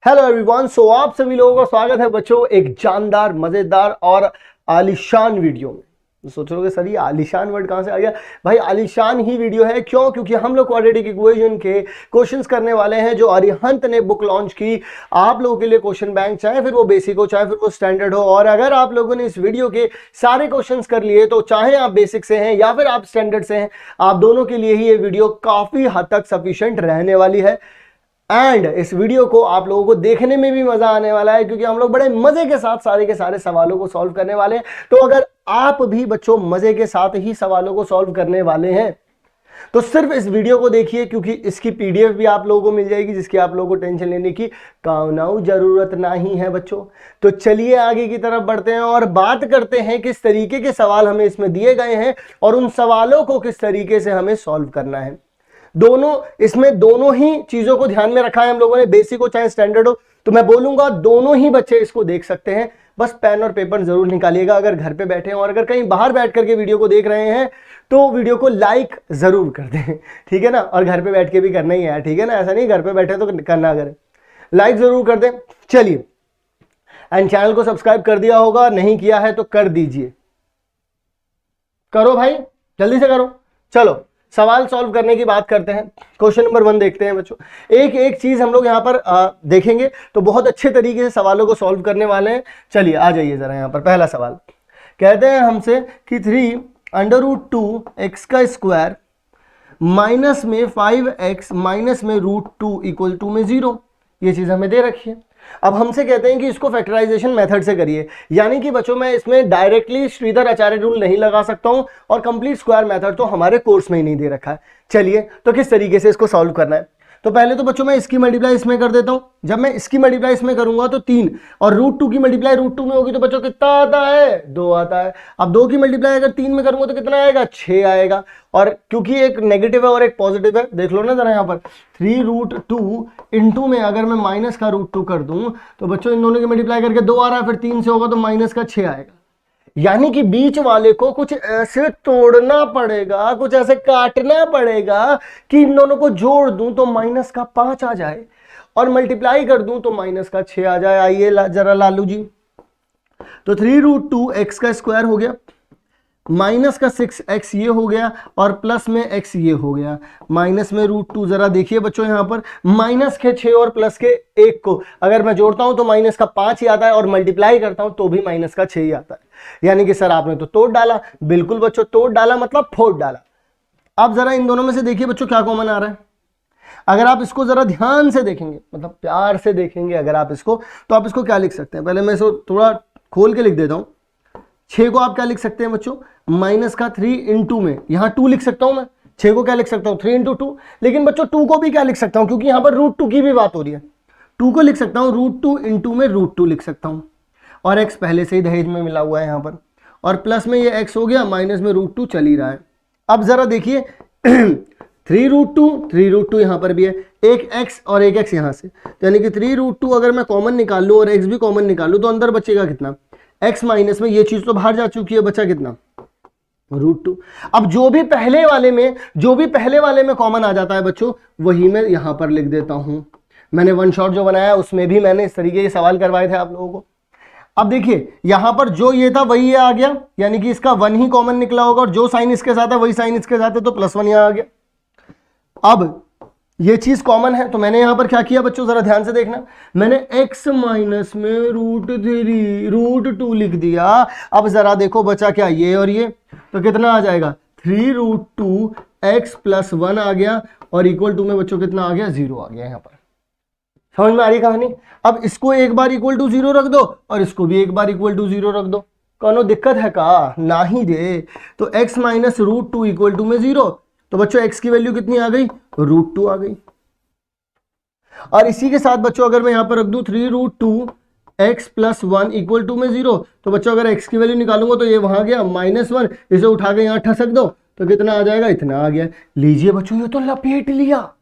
Hello everyone. आप सभी लोगों का स्वागत है बच्चों एक जानदार, मजेदार और आलिशान वीडियो में। सोच रहे हो सर ये आलिशान वर्ड कहां से आ गया? भाई आलिशान ही वीडियो है। क्यों? क्योंकि हम लोग क्वाड्रेटिक इक्वेशन के क्वेश्चंस करने वाले हैं जो अरिहंत ने बुक लॉन्च की आप लोगों के लिए। क्वेश्चन बैंक, चाहे फिर वो बेसिक हो चाहे फिर वो स्टैंडर्ड हो। और अगर आप लोगों ने इस वीडियो के सारे क्वेश्चंस कर लिए तो चाहे आप बेसिक से हैं या फिर आप स्टैंडर्ड से हैं, आप दोनों के लिए ही ये वीडियो काफी हद तक सफिशिएंट रहने वाली है। एंड इस वीडियो को आप लोगों को देखने में भी मजा आने वाला है क्योंकि हम लोग बड़े मजे के साथ सारे के सारे सवालों को सॉल्व करने वाले हैं। तो अगर आप भी बच्चों मजे के साथ ही सवालों को सॉल्व करने वाले हैं तो सिर्फ इस वीडियो को देखिए, क्योंकि इसकी पीडीएफ भी आप लोगों को मिल जाएगी जिसकी आप लोगों को टेंशन लेने की काउनाऊ जरूरत नहीं है बच्चों। तो चलिए आगे की तरफ बढ़ते हैं और बात करते हैं किस तरीके के सवाल हमें इसमें दिए गए हैं और उन सवालों को किस तरीके से हमें सॉल्व करना है। दोनों ही चीजों को ध्यान में रखा है हम लोगों ने, बेसिक हो चाहे स्टैंडर्ड हो। तो मैं बोलूंगा दोनों ही बच्चे इसको देख सकते हैं, बस पेन और पेपर जरूर निकालिएगा अगर घर पे बैठे हैं। और अगर कहीं बाहर बैठ करके वीडियो को देख रहे हैं तो वीडियो को लाइक जरूर कर दें, ठीक है ना। और घर पे बैठ के भी करना ही है, ठीक है ना। ऐसा नहीं घर पे बैठे तो करना, अगर लाइक जरूर कर दें। चलिए, एंड चैनल को सब्सक्राइब कर दिया होगा, नहीं किया है तो कर दीजिए। करो भाई, जल्दी से करो। चलो सवाल सॉल्व करने की बात करते हैं। क्वेश्चन नंबर 1 देखते हैं बच्चों। एक एक चीज हम लोग यहां पर देखेंगे तो बहुत अच्छे तरीके से सवालों को सॉल्व करने वाले हैं। चलिए आ जाइए जरा यहां पर। पहला सवाल कहते हैं हमसे कि 3√2x का स्क्वायर माइनस में 5x माइनस में √2 इक्वल टू में 0, ये चीज हमें दे रखी है। अब हमसे कहते हैं कि इसको फैक्टराइजेशन मेथड से करिए। यानी कि बच्चों मैं इसमें डायरेक्टली श्रीधर आचार्य रूल नहीं लगा सकता हूं और कंप्लीट स्क्वायर मेथड तो हमारे कोर्स में ही नहीं दे रखा है। चलिए तो किस तरीके से इसको सॉल्व करना है। तो पहले तो बच्चों मैं इसकी मल्टीप्लाई इसमें कर देता हूं। जब मैं इसकी मल्टीप्लाई इसमें करूंगा तो 3 और √2 की मल्टीप्लाई √2 में होगी तो बच्चों कितना आता है? 2 आता है। अब 2 की मल्टीप्लाई अगर 3 में करूंगा तो कितना आएगा? 6 आएगा। और क्योंकि एक नेगेटिव है और एक पॉजिटिव है, देख लो ना जरा यहां पर। 3√2 इंटू में अगर मैं माइनस का √2 कर दूं तो बच्चों इन दोनों की मल्टीप्लाई करके 2 आ रहा है, फिर 3 से होगा तो माइनस का 6 आएगा। यानी कि बीच वाले को कुछ ऐसे तोड़ना पड़ेगा, कुछ ऐसे काटना पड़ेगा कि इन दोनों को जोड़ दूं तो माइनस का 5 आ जाए और मल्टीप्लाई कर दूं तो माइनस का 6 आ जाए। आइए जरा लालू जी। तो 3√2x का स्क्वायर हो गया, माइनस का 6x ये हो गया और प्लस में x ये हो गया। माइनस में √2, जरा देखिए बच्चों यहां पर माइनस के 6 और प्लस के 1 को अगर मैं जोड़ता हूं तो माइनस का 5 ही आता है और मल्टीप्लाई करता हूं तो भी माइनस का 6 ही आता है। यानी कि सर आपने तो तोड़ डाला। बिल्कुल बच्चों, तोड़ डाला मतलब फोड़ डाला। अब जरा इन दोनों में से देखिए बच्चों क्या कॉमन आ रहा है। अगर आप इसको जरा ध्यान से देखेंगे, मतलब प्यार से देखेंगे अगर आप इसको, तो आप इसको क्या लिख सकते हैं? पहले मैं इसको थोड़ा खोल के लिख देता हूं। 6 को आप क्या लिख सकते हैं बच्चों? माइनस का 3 इंटू में, यहां 2 लिख सकता हूं मैं। 6 को क्या लिख सकता हूं? 3 इंटू 2। लेकिन बच्चों 2 को भी क्या लिख सकता हूं, क्योंकि यहां पर √2 की भी बात हो रही है। 2 को लिख सकता हूं √2 इंटू में √2 लिख सकता हूं। और x पहले से ही दहेज में मिला हुआ है यहां पर। और प्लस में ये x हो गया, माइनस में √2 चल ही रहा है। अब जरा देखिए 3√2 यहां पर भी है, एक x और एक x यहां से, यानी कि 3√2 अगर मैं कॉमन निकाल लूं और x भी कॉमन निकाल लूं तो अंदर बचेगा कितना? x माइनस में ये चीज तो बाहर जा चुकी है, बचा कितना? √2। अब जो भी पहले वाले में कॉमन आ जाता है बच्चों वही मैं यहां पर लिख देता हूं। मैंने वन शॉट जो बनाया उसमें भी मैंने इस तरीके के सवाल करवाए थे आप लोगों को। अब देखिए यहां पर जो ये था वही ये आ गया, यानी कि इसका 1 ही कॉमन निकला होगा और जो साइन इसके साथ है वही साइन इसके साथ है, तो +1 यहां आ गया। अब ये चीज कॉमन है तो मैंने यहां पर क्या किया बच्चों, जरा ध्यान से देखना। मैंने x माइनस में √2 लिख दिया। अब जरा देखो बचा क्या, ये और ये, तो कितना आ जाएगा? 3√2x + 1 आ गया और इक्वल टू में बच्चों कितना आ गया? 0 आ गया। यहां पर समझ में आ रही कहानी? अब इसको एक बार इक्वल टू 0 रख दो और इसको भी एक बार इक्वल टू 0 रख दो। कौनो दिक्कत है का? ना ही दे। तो x माइनस √2 इक्वल टू में 0, तो बच्चों x की वैल्यू कितनी आ गई? √2 आ गई। और इसी के साथ बच्चों अगर मैं यहां पर रख दूं 3√2x + 1 इक्वल टू में 0, तो बच्चों अगर x की वैल्यू निकालूंगा तो ये वहां गया -1, इसे उठा के यहां ठसक दो तो कितना आ जाएगा? इतना आ गया। लीजिए बच्चों ये तो लपेट लिया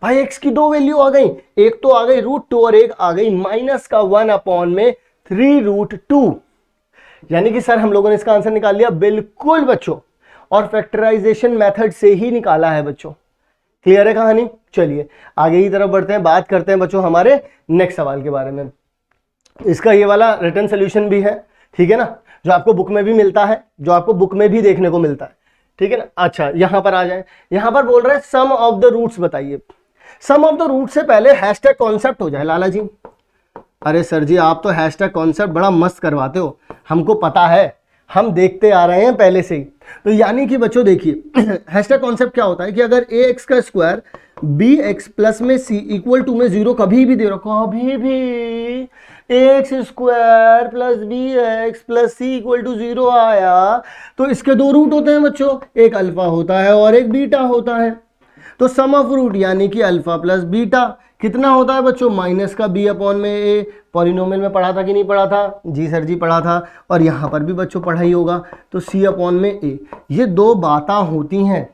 भाई। x की 2 वैल्यू आ गई, एक तो आ गई √2 और एक आ गई -1/3√2। यानी कि सर हम लोगों ने इसका आंसर निकाल लिया। बिल्कुल बच्चों, और फैक्टराइजेशन मेथड से ही निकाला है बच्चों। क्लियर है कहानी? चलिए आगे की तरफ बढ़ते हैं, बात करते हैं बच्चों हमारे नेक्स्ट सवाल के बारे में। इसका ये वाला रिटन सोल्यूशन भी है, ठीक है ना, जो आपको बुक में भी मिलता है, जो आपको बुक में भी देखने को मिलता है, ठीक है ना। अच्छा यहां पर आ जाए, यहां पर बोल रहे हैं सम ऑफ द रूट्स बताइए। सम ऑफ द रूट से पहले हैशटैग कॉन्सेप्ट हो जाए लाला जी। अरे सर जी आप तो हैशटैग कॉन्सेप्ट बड़ा मस्त करवाते हो, हमको पता है, हम देखते आ रहे हैं पहले से ही। तो यानी कि बच्चों देखिए हैशटैग कॉन्सेप्ट क्या होता है कि अगर ए एक्स का स्क्वायर बी एक्स प्लस में सी इक्वल टू में 0 कभी भी दे रखो, कभी भी x square plus B x plus C equal to 0 आया तो इसके दो रूट होते हैं बच्चों, एक अल्फा होता है और एक बीटा होता है। तो सम ऑफ रूट यानी कि अल्फा प्लस बीटा कितना होता है बच्चों, माइनस का बी अपॉन में ए। पॉलिनोमियल में पढ़ा था कि नहीं पढ़ा था? जी सर जी पढ़ा था, और यहाँ पर भी बच्चों पढ़ा ही होगा। तो सी अपॉन में ए, ये दो बातें होती हैं,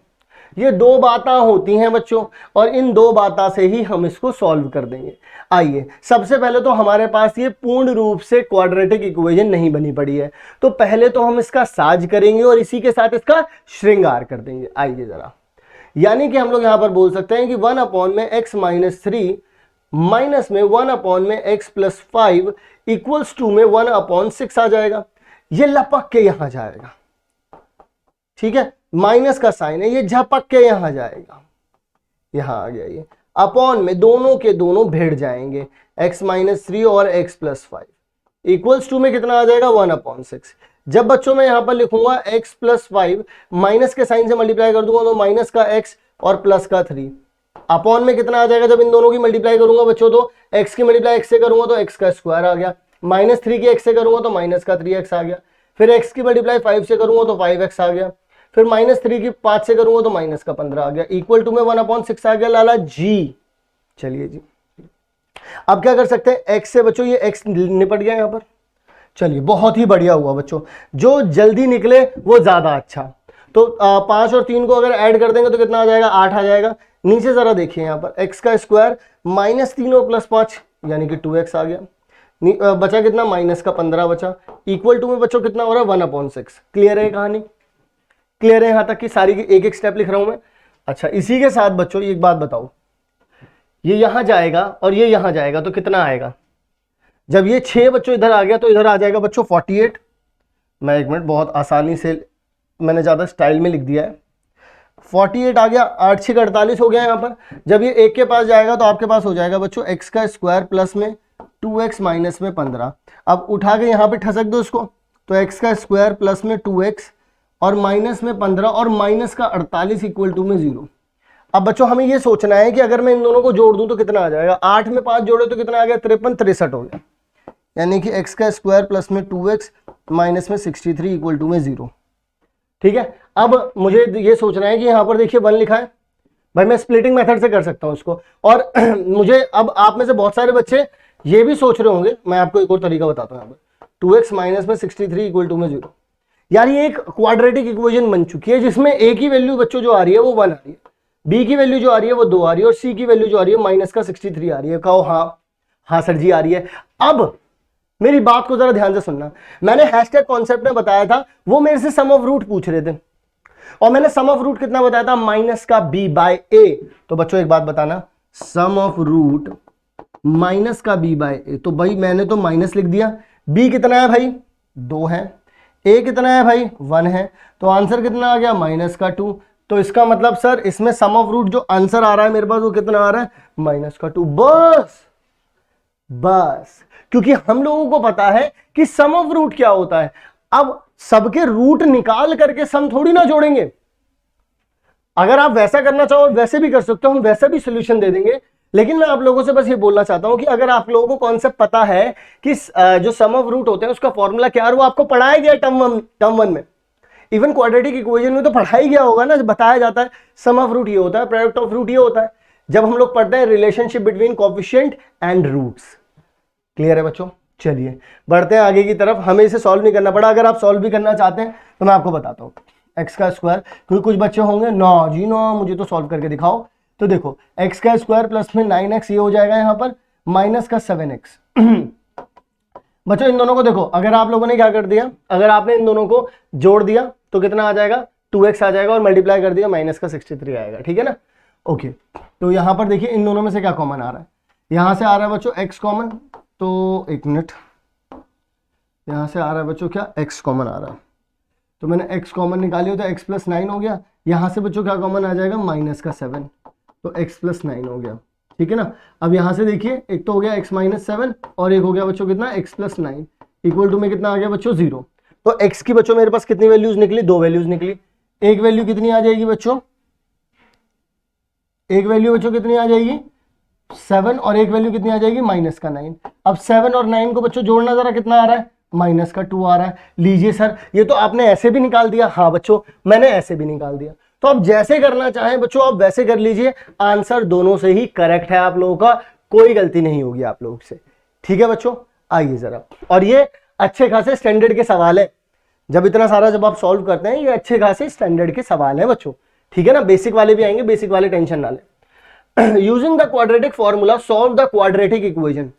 ये दो बातें होती हैं बच्चों, और इन दो बातों से ही हम इसको सॉल्व कर देंगे। आइए सबसे पहले तो हमारे पास ये पूर्ण रूप से क्वाड्रेटिक इक्वेशन नहीं बनी पड़ी है, तो पहले तो हम इसका साज करेंगे और इसी के साथ इसका श्रृंगार कर देंगे। आइए जरा, यानी कि हम लोग यहां पर बोल सकते हैं कि 1 अपॉन में x माइनस 3 माइनस में 1 अपॉन में x प्लस 5 इक्वल्स टू में 1 अपॉन 6 आ जाएगा। ये लपक के यहां जाएगा, ठीक है, माइनस का साइन है, ये झपक के यहां जाएगा, यहां आ गया ये अपॉन में, दोनों के दोनों भिड़ जाएंगे, x माइनस 3 और x प्लस 5 इक्वल्स टू में कितना आ जाएगा 1 अपॉन 6। जब बच्चों मैं यहां पर लिखूंगा x प्लस 5 माइनस के साइन से मल्टीप्लाई कर दूंगा तो माइनस का x और प्लस का 3 अपॉन में कितना आ जाएगा, जब इन दोनों की मल्टीप्लाई करूंगा बच्चों तो x की मल्टीप्लाई x से करूंगा तो x का स्क्वायर आ गया, माइनस 3 की x से करूंगा तो माइनस का 3x आ गया, फिर x की मल्टीप्लाई 5 से करूंगा तो 5x आ गया, फिर माइनस 3 की 5 से करूंगा तो माइनस का 15 आ गया, इक्वल टू में 1 अपॉन 6 आ गया लाला जी। चलिए जी अब क्या कर सकते हैं, x से बच्चों ये x निपट गया यहां पर। चलिए बहुत ही बढ़िया हुआ बच्चों, जो जल्दी निकले वो ज्यादा अच्छा। तो 5 और 3 को अगर ऐड कर देंगे तो कितना आ जाएगा, 8 आ जाएगा। नीचे जरा देखिए यहाँ पर x का स्क्वायर माइनस 3 और प्लस 5 यानी कि 2x आ गया, बचा कितना, माइनस का 15 बचा, इक्वल टू में बच्चों कितना हो रहा है 1 अपॉन 6। क्लियर है कहानी? क्लियर है यहां तक कि सारी एक एक स्टेप लिख रहा हूं मैं? अच्छा इसी के साथ बच्चों एक बात बताओ, ये यहां जाएगा और ये यहां जाएगा तो कितना आएगा, जब ये 6 बच्चों इधर आ गया तो इधर आ जाएगा बच्चों 48। मैं एक मिनट, बहुत आसानी से मैंने ज़्यादा स्टाइल में लिख दिया है, 48 आ गया, 8 6 48 हो गया यहाँ पर। जब ये एक के पास जाएगा तो आपके पास हो जाएगा बच्चों x का स्क्वायर प्लस में 2x माइनस में 15। अब उठा के यहाँ पे ठसक दो इसको, तो x का स्क्वायर प्लस में 2x और माइनस में 15 और माइनस का 48 इक्वल टू में 0। अब बच्चों हमें ये सोचना है कि अगर मैं इन दोनों को जोड़ दूं तो कितना आ जाएगा, 8 में 5 जोड़े तो कितना आ गया, 53 63 हो गया, यानी कि x का स्क्वायर प्लस में 2x माइनस में 63 इक्वल टू में 0। ठीक है, अब मुझे ये सोचना है कि यहाँ पर देखिए 1 लिखा है, भाई मैं स्प्लिटिंग मेथड से कर सकता हूँ इसको, और मुझे अब आप में से बहुत सारे बच्चे ये भी सोच रहे होंगे, मैं आपको एक और तरीका बताता हूँ। यहाँ पर 2x माइनस में 63 इक्वल टू में 0, यार ये एक क्वाड्रेटिक इक्वेशन बन चुकी है जिसमें a की वैल्यू बच्चों जो आ रही है वो 1 आ रही है, b की वैल्यू जो आ रही है वो 2 आ रही है, और c की वैल्यू जो आ रही है माइनस का 63 आ रही है। कहो हाँ, हाँ सर जी आ रही है। अब मेरी बात को जरा ध्यान से सुनना, मैंने हैशटैग कॉन्सेप्ट में बताया था, वो मेरे से सम ऑफ रूट पूछ रहे थे, और मैंने सम ऑफ रूट कितना बताया था, माइनस का b बाय a। तो बच्चों एक बात बताना, सम ऑफ रूट माइनस का b बाय a, तो भाई मैंने तो माइनस लिख दिया, b कितना है भाई 2 है, a कितना है भाई 1 है, तो आंसर कितना आ गया माइनस का 2। तो इसका मतलब सर इसमें सम ऑफ रूट जो आंसर आ रहा है मेरे पास वो कितना आ रहा है, माइनस का 2। बस क्योंकि हम लोगों को पता है कि सम ऑफ रूट क्या होता है। अब सबके रूट निकाल करके सम थोड़ी ना जोड़ेंगे, अगर आप वैसा करना चाहो वैसे भी कर सकते हो, हम वैसा भी सोल्यूशन दे देंगे, लेकिन मैं आप लोगों से बस ये बोलना चाहता हूं कि अगर आप लोगों को कॉन्सेप्ट पता है कि जो सम ऑफ रूट होते हैं उसका फॉर्मूला क्या है, वो आपको पढ़ाया गया टर्म वन में, इवन क्वाड्रेटिक इक्वेशन में तो पढ़ाई गया होगा ना, बताया जाता है सम ऑफ रूट ये होता है, प्रोडक्ट ऑफ रूट ये होता है, जब हम लोग पढ़ते हैं relationship between coefficient and roots. Clear है बच्चों? चलिए बढ़ते हैं आगे की तरफ, हमें इसे सॉल्व नहीं करना पड़ा, अगर आप सॉल्व भी करना चाहते हैं तो मैं आपको बताता हूँ एक्स का स्क्वायर, क्योंकि कुछ बच्चे होंगे ना जी ना मुझे तो सॉल्व करके दिखाओ, तो देखो एक्स का स्क्वायर प्लस में 9x ये हो जाएगा यहाँ पर माइनस का 7x। बच्चों इन दोनों को देखो, अगर आप लोगों ने क्या कर दिया, अगर आपने इन दोनों को जोड़ दिया तो कितना आ जाएगा 2x आ जाएगा, और मल्टीप्लाई कर दिया माइनस का 63 आएगा, ठीक है ना। ओके, तो यहाँ पर देखिए इन दोनों में से क्या कॉमन आ रहा है, यहाँ से आ रहा है बच्चों x कॉमन, तो एक मिनट, यहाँ से आ रहा है बच्चों क्या, x कॉमन आ रहा है, तो मैंने x कॉमन निकाली हो तो x प्लस 9 हो गया। यहाँ से बच्चों क्या कॉमन आ जाएगा, माइनस का 7, तो x प्लस 9 हो गया, ठीक है ना। अब यहाँ से देखिए एक तो हो गया x माइनस 7 और एक हो गया बच्चों कितना, x प्लस 9 इक्वल टू में कितना आ गया बच्चों 0। तो x की बच्चों मेरे पास कितनी वैल्यूज निकली, 2 वैल्यूज निकली। एक वैल्यू कितनी आ जाएगी बच्चों, एक वैल्यू बच्चों कितनी आ जाएगी 7 और एक वैल्यू कितनी आ जाएगी माइनस का 9। अब 7 और 9 को बच्चों जोड़ना जरा, कितना आ रहा है, माइनस का 2 आ रहा है। लीजिए सर ये तो आपने ऐसे भी निकाल दिया, हाँ बच्चों मैंने ऐसे भी निकाल दिया, तो आप जैसे करना चाहें बच्चों आप वैसे कर लीजिए, आंसर दोनों से ही करेक्ट है आप लोगों का, कोई गलती नहीं होगी आप लोगों से, ठीक है बच्चों। आइए जरा, और ये अच्छे खासे स्टैंडर्ड के सवाल है, जब इतना सारा जब आप सॉल्व करते हैं ये अच्छे खासे स्टैंडर्ड के सवाल है बच्चों, ठीक है ना। बेसिक वाले भी आएंगे, बेसिक वाले टेंशन ना लें। Using the quadratic formula solve the quadratic equation,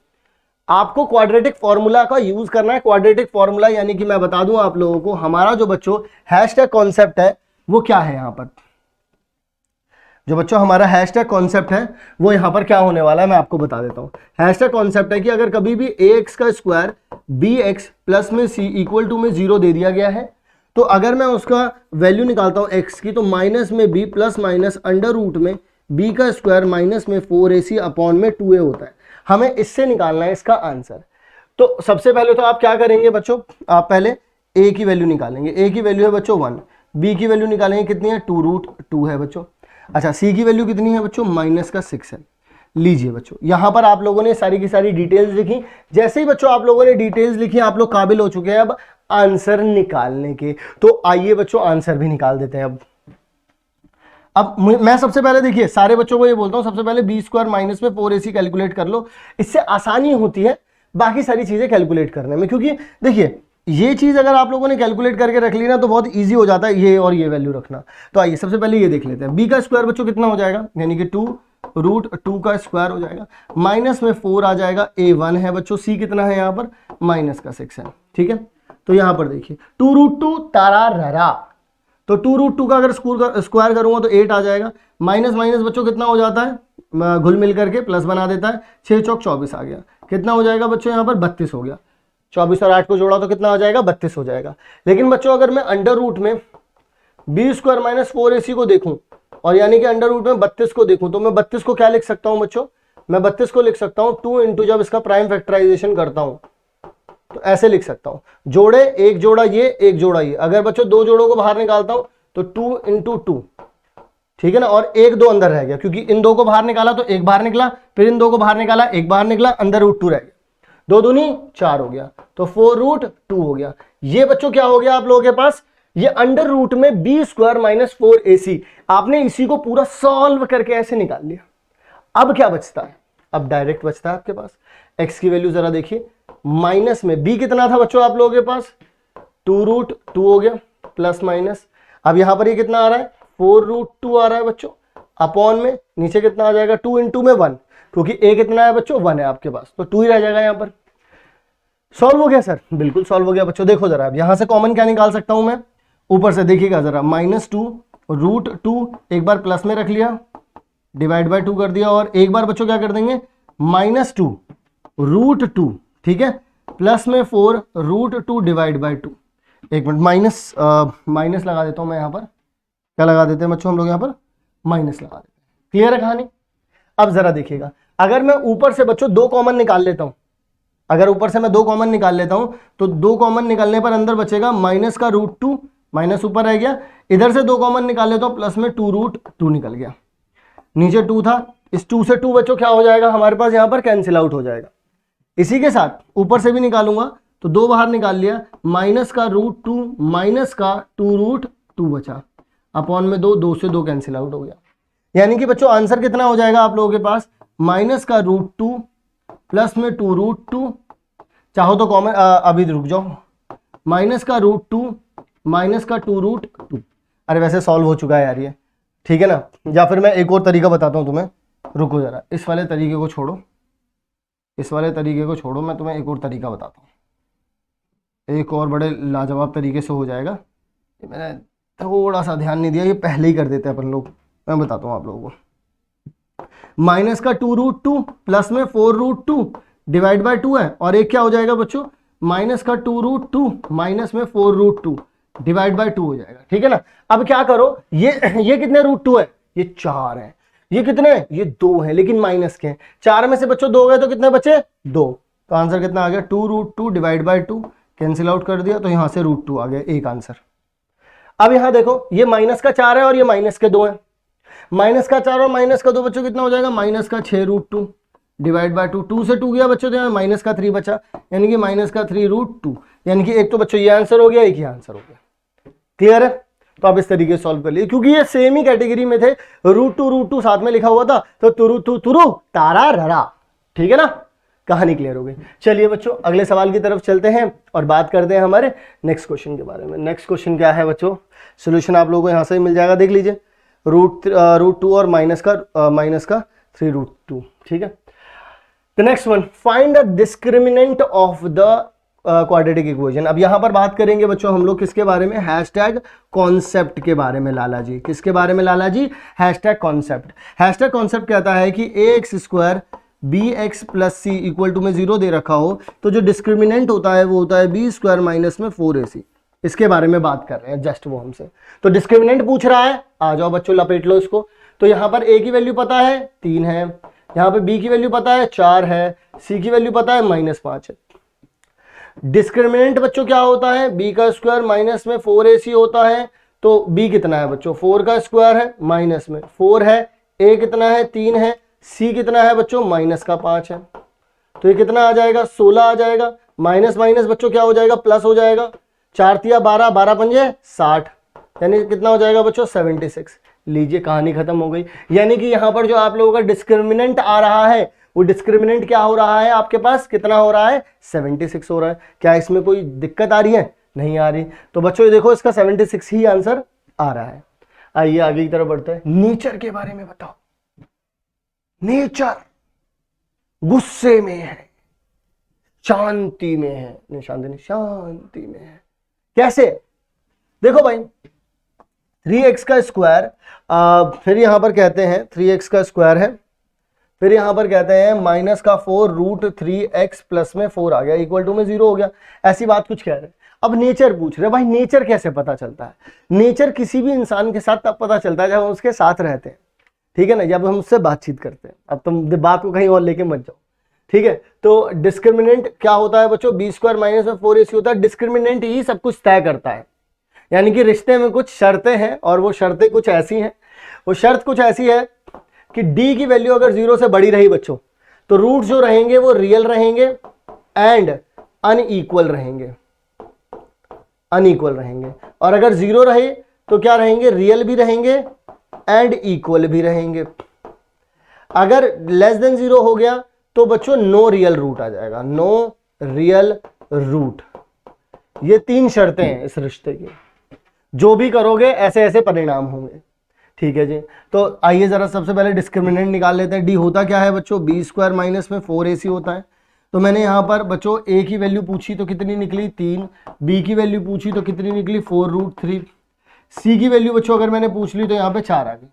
आपको क्वाड्रेटिक फॉर्मूला का यूज करना है। क्वाड्रेटिक फॉर्मूला यानी कि मैं बता दूं आप लोगों को, हमारा जो बच्चों हैशटैग कॉन्सेप्ट है वो क्या है, यहां पर जो बच्चों हमारा हैशटैग कॉन्सेप्ट है वो यहां पर क्या होने वाला है मैं आपको बता देता हूं। हैशटैग कॉन्सेप्ट है कि अगर कभी भी ax का स्क्वायर bx प्लस में c इक्वल टू में 0 दे दिया गया है, तो अगर मैं उसका वैल्यू निकालता हूं x की, तो माइनस में b plus minus under root में b का स्क्वायर माइनस में 4ac अपॉन में 2a होता है। हमें इससे निकालना है इसका आंसर। तो सबसे पहले तो आप क्या करेंगे बच्चों, आप पहले a की वैल्यू निकालेंगे, a की वैल्यू है बच्चों 1, b की वैल्यू निकालेंगे कितनी है 2√2 है बच्चों। अच्छा c की वैल्यू कितनी है बच्चों, माइनस का 6 है। लीजिए बच्चों यहां पर आप लोगों ने सारी की सारी डिटेल्स लिखी, जैसे ही बच्चों आप लोगों ने डिटेल्स लिखी आप लोग काबिल हो चुके हैं अब आंसर निकालने के। तो आइए बच्चों आंसर भी निकाल देते हैं। अब मैं सबसे पहले देखिए सारे बच्चों को ये बोलता हूं, सबसे पहले बी स्क्वायर माइनस में 4ac कैलकुलेट कर लो, इससे आसानी होती है बाकी सारी चीजें कैलकुलेट करने में, क्योंकि देखिए ये चीज अगर आप लोगों ने कैलकुलेट करके रख ली ना तो बहुत इजी हो जाता है ये और ये वैल्यू रखना। तो आइए सबसे पहले ये देख लेते हैं, बी का स्क्वायर बच्चों कितना हो जाएगा, यानी कि 2√2 का स्क्वायर हो जाएगा, माइनस में 4 आ जाएगा, a1 है बच्चों, c कितना है यहाँ पर माइनस का 6 है, ठीक है। तो यहाँ पर देखिए 2√2 तारा ररा, तो 2√2 का अगर स्क्वायर करूंगा तो 8 आ जाएगा, माइनस माइनस बच्चों कितना हो जाता है, घुल मिल करके प्लस बना देता है, 6 चौक 24 आ गया, कितना हो जाएगा बच्चों यहाँ पर 32 हो गया, 24 और 8 को जोड़ा तो कितना आ जाएगा 32 हो जाएगा। लेकिन बच्चों अगर मैं अंडर रूट में बी स्क्वायर माइनस 4ac को देखूं और यानी कि अंडर रूट में 32 को देखूं, तो मैं 32 को क्या लिख सकता हूं बच्चों, मैं 32 को लिख सकता हूं 2 इंटू, जब इसका प्राइम फैक्टराइजेशन करता हूं तो ऐसे लिख सकता हूं, जोड़े एक जोड़ा ये एक जोड़ा ये, अगर बच्चों दो जोड़ों को बाहर निकालता हूं तो 2 इंटू 2, ठीक है ना, और एक दो अंदर रह गया क्योंकि इन दो को बाहर निकाला तो एक बाहर निकला, फिर इन दो को बाहर निकाला एक बाहर निकला, अंदर √2 रह गया, 2 दूनी 4 हो गया, तो 4√2 हो गया। ये बच्चों क्या हो गया आप लोगों के पास, ये अंडर रूट में बी स्क्वायर माइनस 4ac, आपने इसी को पूरा सॉल्व करके ऐसे निकाल लिया। अब क्या बचता है, अब डायरेक्ट बचता है आपके पास x की वैल्यू जरा देखिए, माइनस में b कितना था बच्चों आप लोगों के पास 2√2 हो गया प्लस माइनस, अब यहां पर ये कितना आ रहा है 4√2 आ रहा है बच्चों, अपॉन में नीचे कितना आ जाएगा 2 इंटू में 1, क्योंकि a कितना है बच्चों 1 है आपके पास, तो 2 ही रह जाएगा यहां पर। सॉल्व हो गया सर, बिल्कुल सॉल्व हो गया बच्चों। देखो जरा अब यहां से कॉमन क्या निकाल सकता हूं मैं, ऊपर से देखिएगा जरा, -2√2 एक बार प्लस में रख लिया, डिवाइड बाय 2 कर दिया, और एक बार बच्चों क्या कर देंगे -2√2, ठीक है, प्लस में 4√2 डिवाइड बाय 2। एक मिनट, माइनस लगा देता हूं मैं यहां पर, क्या लगा देते हैं बच्चों हम लोग यहां पर माइनस लगा देते हैं, क्लियर है कहानी। अब जरा देखिएगा, अगर मैं ऊपर से बच्चों 2 कॉमन निकाल लेता हूं, अगर ऊपर से मैं 2 कॉमन निकाल लेता हूं तो 2 कॉमन निकालने पर अंदर बचेगा माइनस का √2, माइनस ऊपर रह गया, इधर से 2 कॉमन निकाल लेता हूं प्लस में 2√2 निकल गया, नीचे 2 था, इस 2 से 2 बच्चों क्या हो जाएगा हमारे पास यहां पर कैंसिल आउट हो जाएगा। इसी के साथ ऊपर से भी निकालूंगा तो 2 बाहर निकाल लिया, माइनस का √2 माइनस का 2√2 बचा, अपॉन में 2 से 2 कैंसिल आउट हो गया, यानी कि बच्चों आंसर कितना हो जाएगा आप लोगों के पास माइनस का √2 प्लस में 2√2, चाहो तो कॉमन अभी रुक जाओ, माइनस का √2 माइनस का 2√2। अरे वैसे सॉल्व हो चुका है यार ये, ठीक है ना, या फिर मैं एक और तरीका बताता हूं तुम्हें, रुको जरा, इस वाले तरीके को छोड़ो, इस वाले तरीके को छोड़ो, मैं तुम्हें एक और तरीका बताता हूं, एक और बड़े लाजवाब तरीके से हो जाएगा। मैंने थोड़ा सा ध्यान नहीं दिया, ये पहले ही कर देते हैं अपन लोग, मैं बताता हूँ आप लोगों को। माइनस का 2√2 प्लस में 4√2 डिवाइड बाय 2 है, और एक क्या हो जाएगा बच्चों, माइनस का 2√2 माइनस में 4√2 डिवाइड बाय 2 हो जाएगा। ठीक है ना। अब क्या करो, ये कितने √2 है, ये 4 है, ये कितने, ये 2 है, लेकिन माइनस के हैं। 4 में से बच्चों 2 गए तो कितने बचे, 2। तो आंसर कितना आ गया, 2√2 डिवाइड बाय 2, कैंसिल आउट कर दिया तो यहां से √2 आ गया, एक आंसर। अब यहां देखो, ये माइनस का 4 है और ये माइनस के 2 है। माइनस का 4 और माइनस का 2 बच्चों कितना हो जाएगा, माइनस का 6√2 डिवाइड बाय 2, 2 से 2 गया बच्चों तो यहाँ माइनस का 3 बचा, यानी कि माइनस का 3√2, यानी कि एक तो बच्चों ये आंसर हो गया, एक ही आंसर हो गया। क्लियर है। तो आप इस तरीके से सॉल्व कर लिए, क्योंकि ये सेम ही कैटेगरी में थे, √2 साथ में लिखा हुआ था, तो तुरु तारा ररा। ठीक है ना, कहानी क्लियर हो गई। चलिए बच्चों अगले सवाल की तरफ चलते हैं और बात करते हैं हमारे नेक्स्ट क्वेश्चन के बारे में। नेक्स्ट क्वेश्चन क्या है बच्चों, सोल्यूशन आप लोगों को यहां से ही मिल जाएगा, देख लीजिए। √2 और माइनस का 3√2। ठीक है। The next one, find the discriminant of the quadratic equation. अब यहां पर बात करेंगे बच्चों हम लोग किसके बारे में, हैशटैग कॉन्सेप्ट के बारे में। लाला जी किसके बारे में, Lala ji hashtag concept. Hashtag concept कहता है कि ax² bx plus C equal to में 0 दे रखा हो, तो जो डिस्क्रिमिनेंट होता है वो होता है b² माइनस में 4ac। इसके बारे में बात कर रहे हैं जस्ट वो हमसे। तो डिस्क्रिमिनेंट पूछ रहा है, आ जाओ बच्चों लपेट लो इसको। तो यहां पर a की वैल्यू पता है 3 है, यहां पे b की वैल्यू पता है 4 है, c की वैल्यू पता है -5 है। डिस्क्रिमिनेंट बच्चों क्या होता है, b का स्क्वायर माइनस में 4ac होता है। तो b कितना है बच्चों, 4 का स्क्वायर है, माइनस में 4 है, a कितना है 3 है, c कितना है बच्चों -5 है। तो ये कितना आ जाएगा, 16 आ जाएगा। माइनस माइनस बच्चों क्या हो जाएगा, प्लस हो जाएगा। 4 तिया 12, 12 पंजे 60, यानी कितना हो जाएगा बच्चों 76। लीजिए कहानी खत्म हो गई। यानी कि यहां पर जो आप लोगों का डिस्क्रिमिनेंट आ रहा है, वो डिस्क्रिमिनेंट क्या हो रहा है आपके पास, कितना हो रहा है 76 हो रहा है। क्या इसमें कोई दिक्कत आ रही है, नहीं आ रही। तो बच्चों ये देखो इसका 76 ही आंसर आ रहा है। आइए आगे की तरफ बढ़ते हैं। नेचर के बारे में बताओ। नेचर गुस्से में है, शांति में है, नहीं शांति नहीं, शांति में है। कैसे, देखो भाई 3x का स्क्वायर, फिर यहां पर कहते हैं 3x का स्क्वायर है, फिर यहां पर कहते हैं माइनस का 4√3x प्लस में 4 आ गया, इक्वल टू में 0 हो गया। ऐसी बात कुछ कह रहे हैं। अब नेचर पूछ रहे हैं। भाई नेचर कैसे पता चलता है, नेचर किसी भी इंसान के साथ तब पता चलता है जब हम उसके साथ रहते हैं। ठीक है ना, जब हम उससे बातचीत करते हैं। अब तुम बात को कहीं और लेके मत जाओ। ठीक है, तो डिस्क्रिमिनेंट क्या होता है बच्चों, b² माइनस में 4ac होता है। डिस्क्रिमिनेंट ही सब कुछ तय करता है। यानी कि रिश्ते में कुछ शर्तें हैं और वो शर्तें कुछ ऐसी हैं, वो शर्त कुछ ऐसी है कि d की वैल्यू अगर 0 से बड़ी रही बच्चों, तो रूट जो रहेंगे वो रियल रहेंगे एंड अनइक्वल रहेंगे, अनइक्वल रहेंगे। और अगर 0 रहे तो क्या रहेंगे, रियल भी रहेंगे एंड इक्वल भी रहेंगे। अगर लेस देन 0 हो गया तो बच्चों नो रियल रूट आ जाएगा, नो रियल रूट। ये 3 शर्तें हैं इस रिश्ते की। जो भी करोगे ऐसे ऐसे परिणाम होंगे। ठीक है जी, तो आइए जरा सबसे पहले डिस्क्रिमिनेंट निकाल लेते हैं। डी होता क्या है बच्चों, b² माइनस में 4ac होता है। तो मैंने यहां पर बच्चों a की वैल्यू पूछी तो कितनी निकली 3, b की वैल्यू पूछी तो कितनी निकली 4√3, c की वैल्यू बच्चों अगर मैंने पूछ ली तो यहाँ पे 4 आ गई।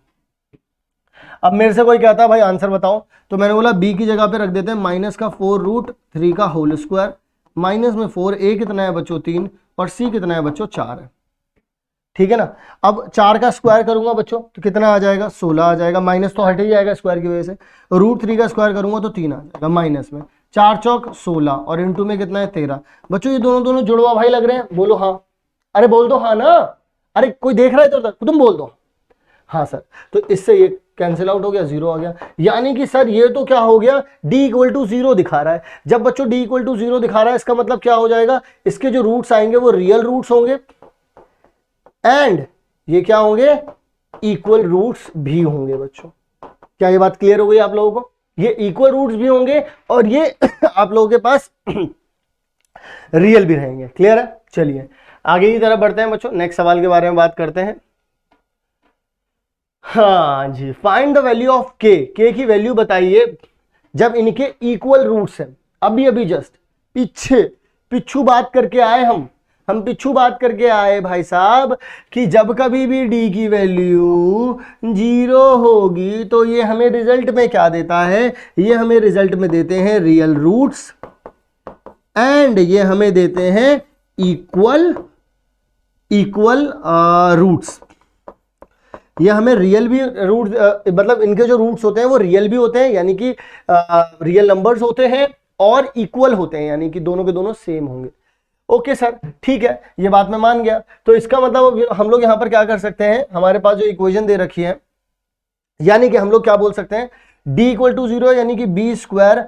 अब मेरे से कोई कहता है भाई आंसर बताओ, तो मैंने बोला b की जगह पे रख देते हैं माइनस का 4√3 का होल स्क्वायर, माइनस में 4, a कितना है बच्चों 3 और c कितना है बच्चों 4 है। ठीक है ना। अब 4 का स्क्वायर करूंगा बच्चों तो कितना आ जाएगा 16 आ जाएगा, माइनस तो हट ही जाएगा स्क्वायर की वजह से। √3 का स्क्वायर करूंगा तो 3 आ जाएगा, माइनस में 4 चौक 16 और इनटू में कितना है 13। बच्चों ये दोनों जुड़वा भाई लग रहे हैं, बोलो हाँ। अरे बोल दो हाँ ना, अरे कोई देख रहा है तो तुम बोल दो हाँ सर। तो इससे ये कैंसिल आउट हो गया, 0 आ गया। यानी कि सर ये तो क्या हो गया, d = 0 दिखा रहा है। जब बच्चों d = 0 दिखा रहा है इसका मतलब क्या हो जाएगा, इसके जो रूट्स आएंगे वो रियल रूट्स होंगे एंड ये क्या होंगे, इक्वल रूट्स भी होंगे बच्चों। क्या ये बात क्लियर हो गई आप लोगों को, ये इक्वल रूट्स भी होंगे और ये आप लोगों के पास रियल भी रहेंगे। क्लियर है। चलिए आगे की तरफ बढ़ते हैं बच्चों, नेक्स्ट सवाल के बारे में बात करते हैं। हाँ जी, find the value of k की वैल्यू बताइए जब इनके इक्वल रूट्स हैं। अभी जस्ट पिछू बात करके आए हम, हम पिछू बात करके आए भाई साहब कि जब कभी भी डी की वैल्यू 0 होगी तो ये हमें रिजल्ट में क्या देता है, ये हमें रिजल्ट में देते हैं रियल रूट्स एंड ये हमें देते हैं इक्वल रूट्स। ये हमें रियल भी रूट मतलब इनके जो रूट्स होते हैं वो रियल भी होते हैं, यानी कि रियल नंबर्स होते हैं, और इक्वल होते हैं यानी कि दोनों के दोनों सेम होंगे। ओके सर, ठीक है, ये बात मैं मान गया। तो इसका मतलब हम लोग यहां पर क्या कर सकते हैं, हमारे पास जो इक्वेशन दे रखी है, यानी कि हम लोग क्या बोल सकते हैं, d इक्वल टू 0 यानी कि B square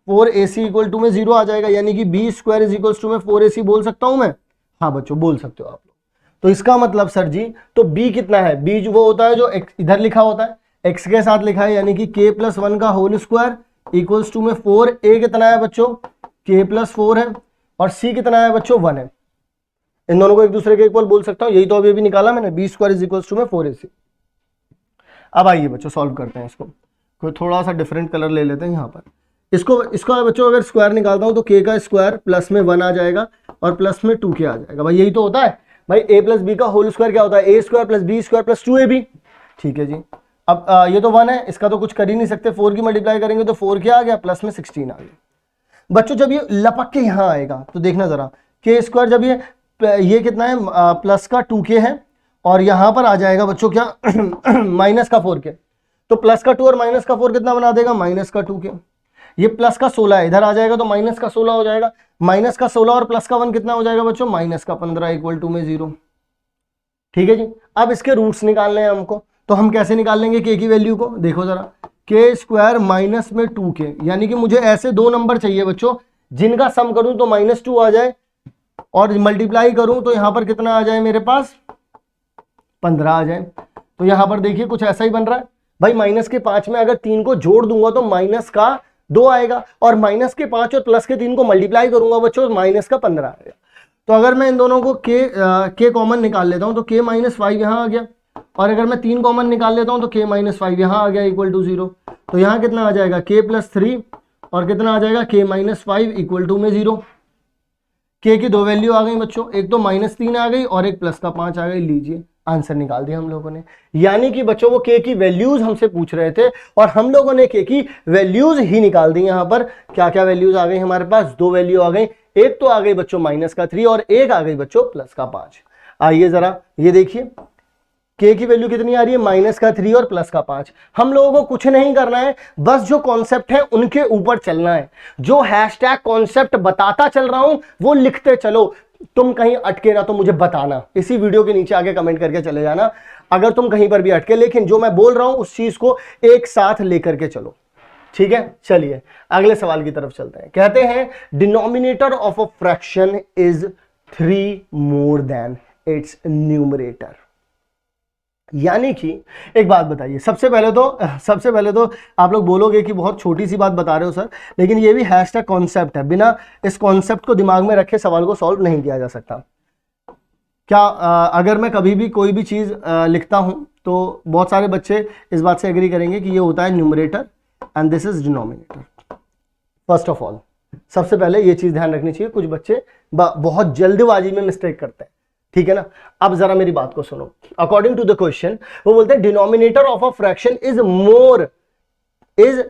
4ac equal to में 0 आ जाएगा, यानी कि B square is equal to में 4ac बोल सकता हूं मैं। हाँ बच्चों बोल सकते हो आप लोग। तो इसका मतलब सर जी, तो b कितना है, b वो होता है जो इधर लिखा होता है, x के साथ लिखा है, यानी कि k प्लस 1 का होल स्क्वायर इक्वल्स टू में 4, a कितना है बच्चों, k प्लस 4 है, और c कितना है बच्चों 1 है। इन दोनों को एक दूसरे के इक्वल बोल सकता हूं, यही तो अभी निकाला मैंने, B square is equals to में 4ac। अब आइए बच्चों सॉल्व करते हैं इसको, कोई थोड़ा सा डिफरेंट कलर ले लेते हैं यहाँ पर। इसको बच्चों अगर स्क्वायर निकालता हूं तो k का स्क्वायर प्लस में 1 आ जाएगा और प्लस में 2k आ जाएगा। भाई यही तो होता है भाई, a प्लस बी का होल स्क्वायर क्या होता है, a square plus B square plus 2ab। ठीक है जी। अब ये तो 1 है, इसका तो कुछ कर ही नहीं सकते, 4 की मल्टीप्लाई करेंगे तो 4 क्या आ गया, प्लस में 16 आ गया। बच्चों जब ये लपक के यहां आएगा तो देखना जरा, k स्क्वायर जब ये कितना है, प्लस का 2k है, और यहां पर आ जाएगा बच्चों क्या माइनस का 4k, तो प्लस का 2 और माइनस का 4 कितना बना देगा, माइनस का 2k। ये प्लस का 16 है, इधर आ जाएगा तो माइनस का 16 हो जाएगा, माइनस का 16 और प्लस का 1 कितना हो जाएगा बच्चों, माइनस का 15 इक्वल टू में 0। ठीक है जी। अब इसके रूट्स निकालने हैं हमको, तो हम कैसे निकाल लेंगे k की वैल्यू को, देखो जरा, k स्क्वायर माइनस में 2k, यानी कि मुझे ऐसे दो नंबर चाहिए बच्चों जिनका सम करूं तो -2 आ जाए, और मल्टीप्लाई करूं तो यहां पर कितना आ जाए मेरे पास, 15 आ जाए। तो यहां पर देखिए कुछ ऐसा ही बन रहा है भाई, माइनस के 5 में अगर 3 को जोड़ दूंगा तो माइनस का 2 आएगा, और माइनस के 5 और प्लस के 3 को मल्टीप्लाई करूंगा बच्चों, माइनस का 15 आएगा। तो अगर मैं इन दोनों को k कॉमन निकाल लेता हूं तो k माइनस 5 यहां आ गया, और अगर मैं 3 कॉमन निकाल लेता हूं तो k माइनस 5 यहां आ गया इक्वल टू 0। तो यहां कितना आ जाएगा, k प्लस 3 और कितना आ जाएगा, k माइनस 5 इक्वल टू में 0। k की दो वैल्यू आ गई बच्चों, एक तो -3 आ गई और एक प्लस का 5 आ गई। लीजिए आंसर निकाल दिया हम लोगों ने। यानी कि बच्चों वो k की वैल्यूज हमसे पूछ रहे थे और हम लोगों ने k की वैल्यूज ही निकाल दी। यहां पर क्या क्या वैल्यूज आ गई हमारे पास, दो वैल्यू आ गई, एक तो आ गई बच्चों माइनस का 3 और एक आ गई बच्चों प्लस का 5। आइए जरा ये देखिए k की वैल्यू कितनी आ रही है, माइनस का 3 और प्लस का 5। हम लोगों को कुछ नहीं करना है, बस जो कॉन्सेप्ट है उनके ऊपर चलना है। जो हैशटैग कॉन्सेप्ट बताता चल रहा हूं वो लिखते चलो, तुम कहीं अटके ना तो मुझे बताना, इसी वीडियो के नीचे आके कमेंट करके चले जाना अगर तुम कहीं पर भी अटके, लेकिन जो मैं बोल रहा हूं उस चीज को एक साथ लेकर के चलो। ठीक है, चलिए अगले सवाल की तरफ चलते हैं। कहते हैं denominator of a fraction is 3 more than it's numerator. यानी कि एक बात बताइए, सबसे पहले तो आप लोग बोलोगे कि बहुत छोटी सी बात बता रहे हो सर, लेकिन ये भी हैशटैग कॉन्सेप्ट है, बिना इस कॉन्सेप्ट को दिमाग में रखे सवाल को सॉल्व नहीं किया जा सकता। क्या अगर मैं कभी भी कोई भी चीज लिखता हूं तो बहुत सारे बच्चे इस बात से एग्री करेंगे कि ये होता है numerator and this is denominator. First of all सबसे पहले ये चीज ध्यान रखनी चाहिए, कुछ बच्चे बहुत जल्दबाजी में मिस्टेक करते हैं। ठीक है ना, अब जरा मेरी बात को सुनो। अकॉर्डिंग टू द क्वेश्चन वो बोलते हैं denominator of a fraction is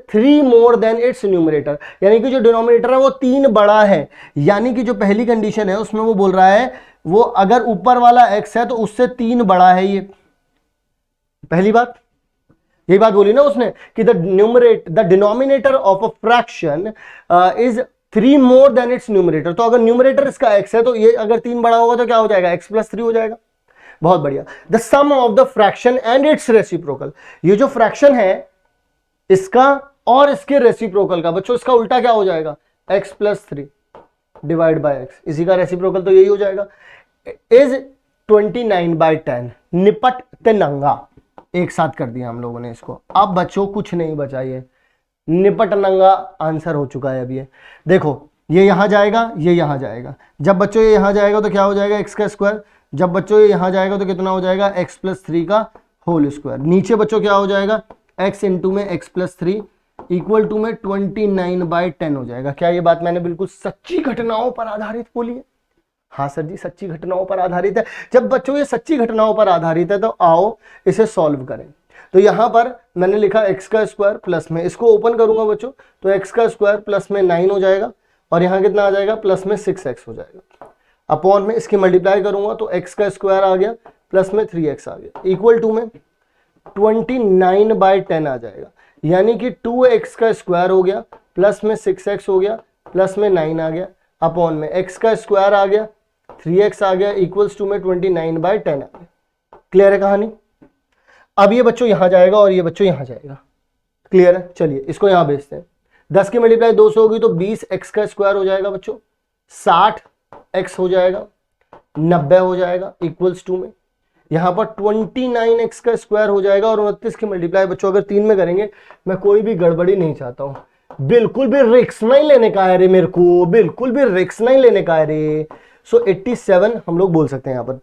3 more than it's numerator, यानी कि जो डिनोमिनेटर है वो 3 बड़ा है। यानी कि जो पहली कंडीशन है उसमें वो बोल रहा है वो अगर ऊपर वाला x है तो उससे 3 बड़ा है। ये पहली बात, यही बात बोली ना उसने कि the denominator of a fraction is 3 more than it's numerator. तो अगर न्यूमरेटर इसका x है तो ये अगर 3 बड़ा होगा तो क्या हो जाएगा, x प्लस 3 हो जाएगा। बहुत बढ़िया। The sum of the fraction and its reciprocal, ये जो फ्रैक्शन है इसका और इसके रेसिप्रोकल का, बच्चों इसका उल्टा क्या हो जाएगा, x plus 3 divide by x, इसी का रेसिप्रोकल तो यही हो जाएगा। इज 29/10, निपट ते नंगा, एक साथ कर दिया हम लोगों ने इसको। अब बच्चों कुछ नहीं बचा, ये निपट नंगा आंसर हो चुका है। अब ये देखो, ये यहां जाएगा, ये यहां जाएगा। जब बच्चों ये यहां जाएगा तो क्या हो जाएगा, x का स्क्वायर। जब बच्चों ये यहां जाएगा तो कितना हो जाएगा, x प्लस 3 का होल स्क्वायर। नीचे बच्चों क्या हो जाएगा, x इंटू में x प्लस 3 इक्वल टू में 29/10 हो जाएगा। क्या ये बात मैंने बिल्कुल सच्ची घटनाओं पर आधारित बोली है? हाँ सर जी सच्ची घटनाओं पर आधारित है। जब बच्चों ये सच्ची घटनाओं पर आधारित है तो आओ इसे सॉल्व करें। तो यहां पर मैंने लिखा एक्स का स्क्वायर प्लस में, इसको ओपन करूंगा बच्चों तो एक्स का स्क्वायर प्लस में 9 हो जाएगा और यहाँ कितना आ जाएगा प्लस में 6x हो जाएगा, अपॉन में इसकी मल्टीप्लाई करूंगा तो एक्स का स्क्वायर आ गया प्लस में 3x आ गया, इक्वल टू में 29/10 आ जाएगा, यानी कि 2x का स्क्वायर हो गया प्लस में 6x हो गया प्लस में 9 आ गया, अपॉन में x का स्क्वायर आ गया 3x आ गया, इक्वल्स टू में 29/10 आ गया। क्लियर है कहानी? अब ये बच्चों यहां जाएगा और ये बच्चों यहां जाएगा। क्लियर है? चलिए इसको यहां भेजते हैं। 10 की मल्टीप्लाई 2 से होगी तो 20x का स्क्वायर हो जाएगा बच्चों, 60x हो जाएगा, 90 हो जाएगा, इक्वल्स टू में यहां पर 29x का स्क्वायर हो जाएगा और 29 की मल्टीप्लाई बच्चों अगर 3 में करेंगे, मैं कोई भी गड़बड़ी नहीं चाहता हूं, बिल्कुल भी रिक्स नहीं लेने का है रे मेरे को, बिल्कुल भी रिक्स नहीं लेने का है रे। सो 87 हम लोग बोल सकते हैं, यहां पर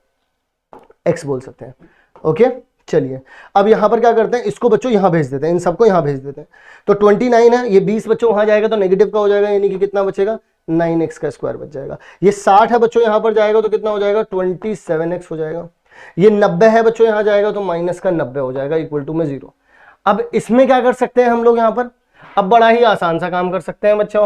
x बोल सकते हैं। ओके चलिए अब यहां पर क्या करते हैं, इसको बच्चों यहां भेज देते हैं, इन सबको यहां भेज देते हैं। तो 29 है, ये 20 बच्चों वहां जाएगा तो नेगेटिव का हो जाएगा, यानी कि कितना बचेगा 9x का स्क्वायर बच जाएगा। ये 60 है बच्चों, यहां पर जाएगा तो कितना हो जाएगा 27x हो जाएगा। ये 90 है बच्चों, यहां जाएगा तो माइनस का 90 हो जाएगा, इक्वल टू में 0। अब इसमें क्या कर सकते हैं हम लोग यहां पर, अब बड़ा ही आसान सा काम कर सकते हैं बच्चों,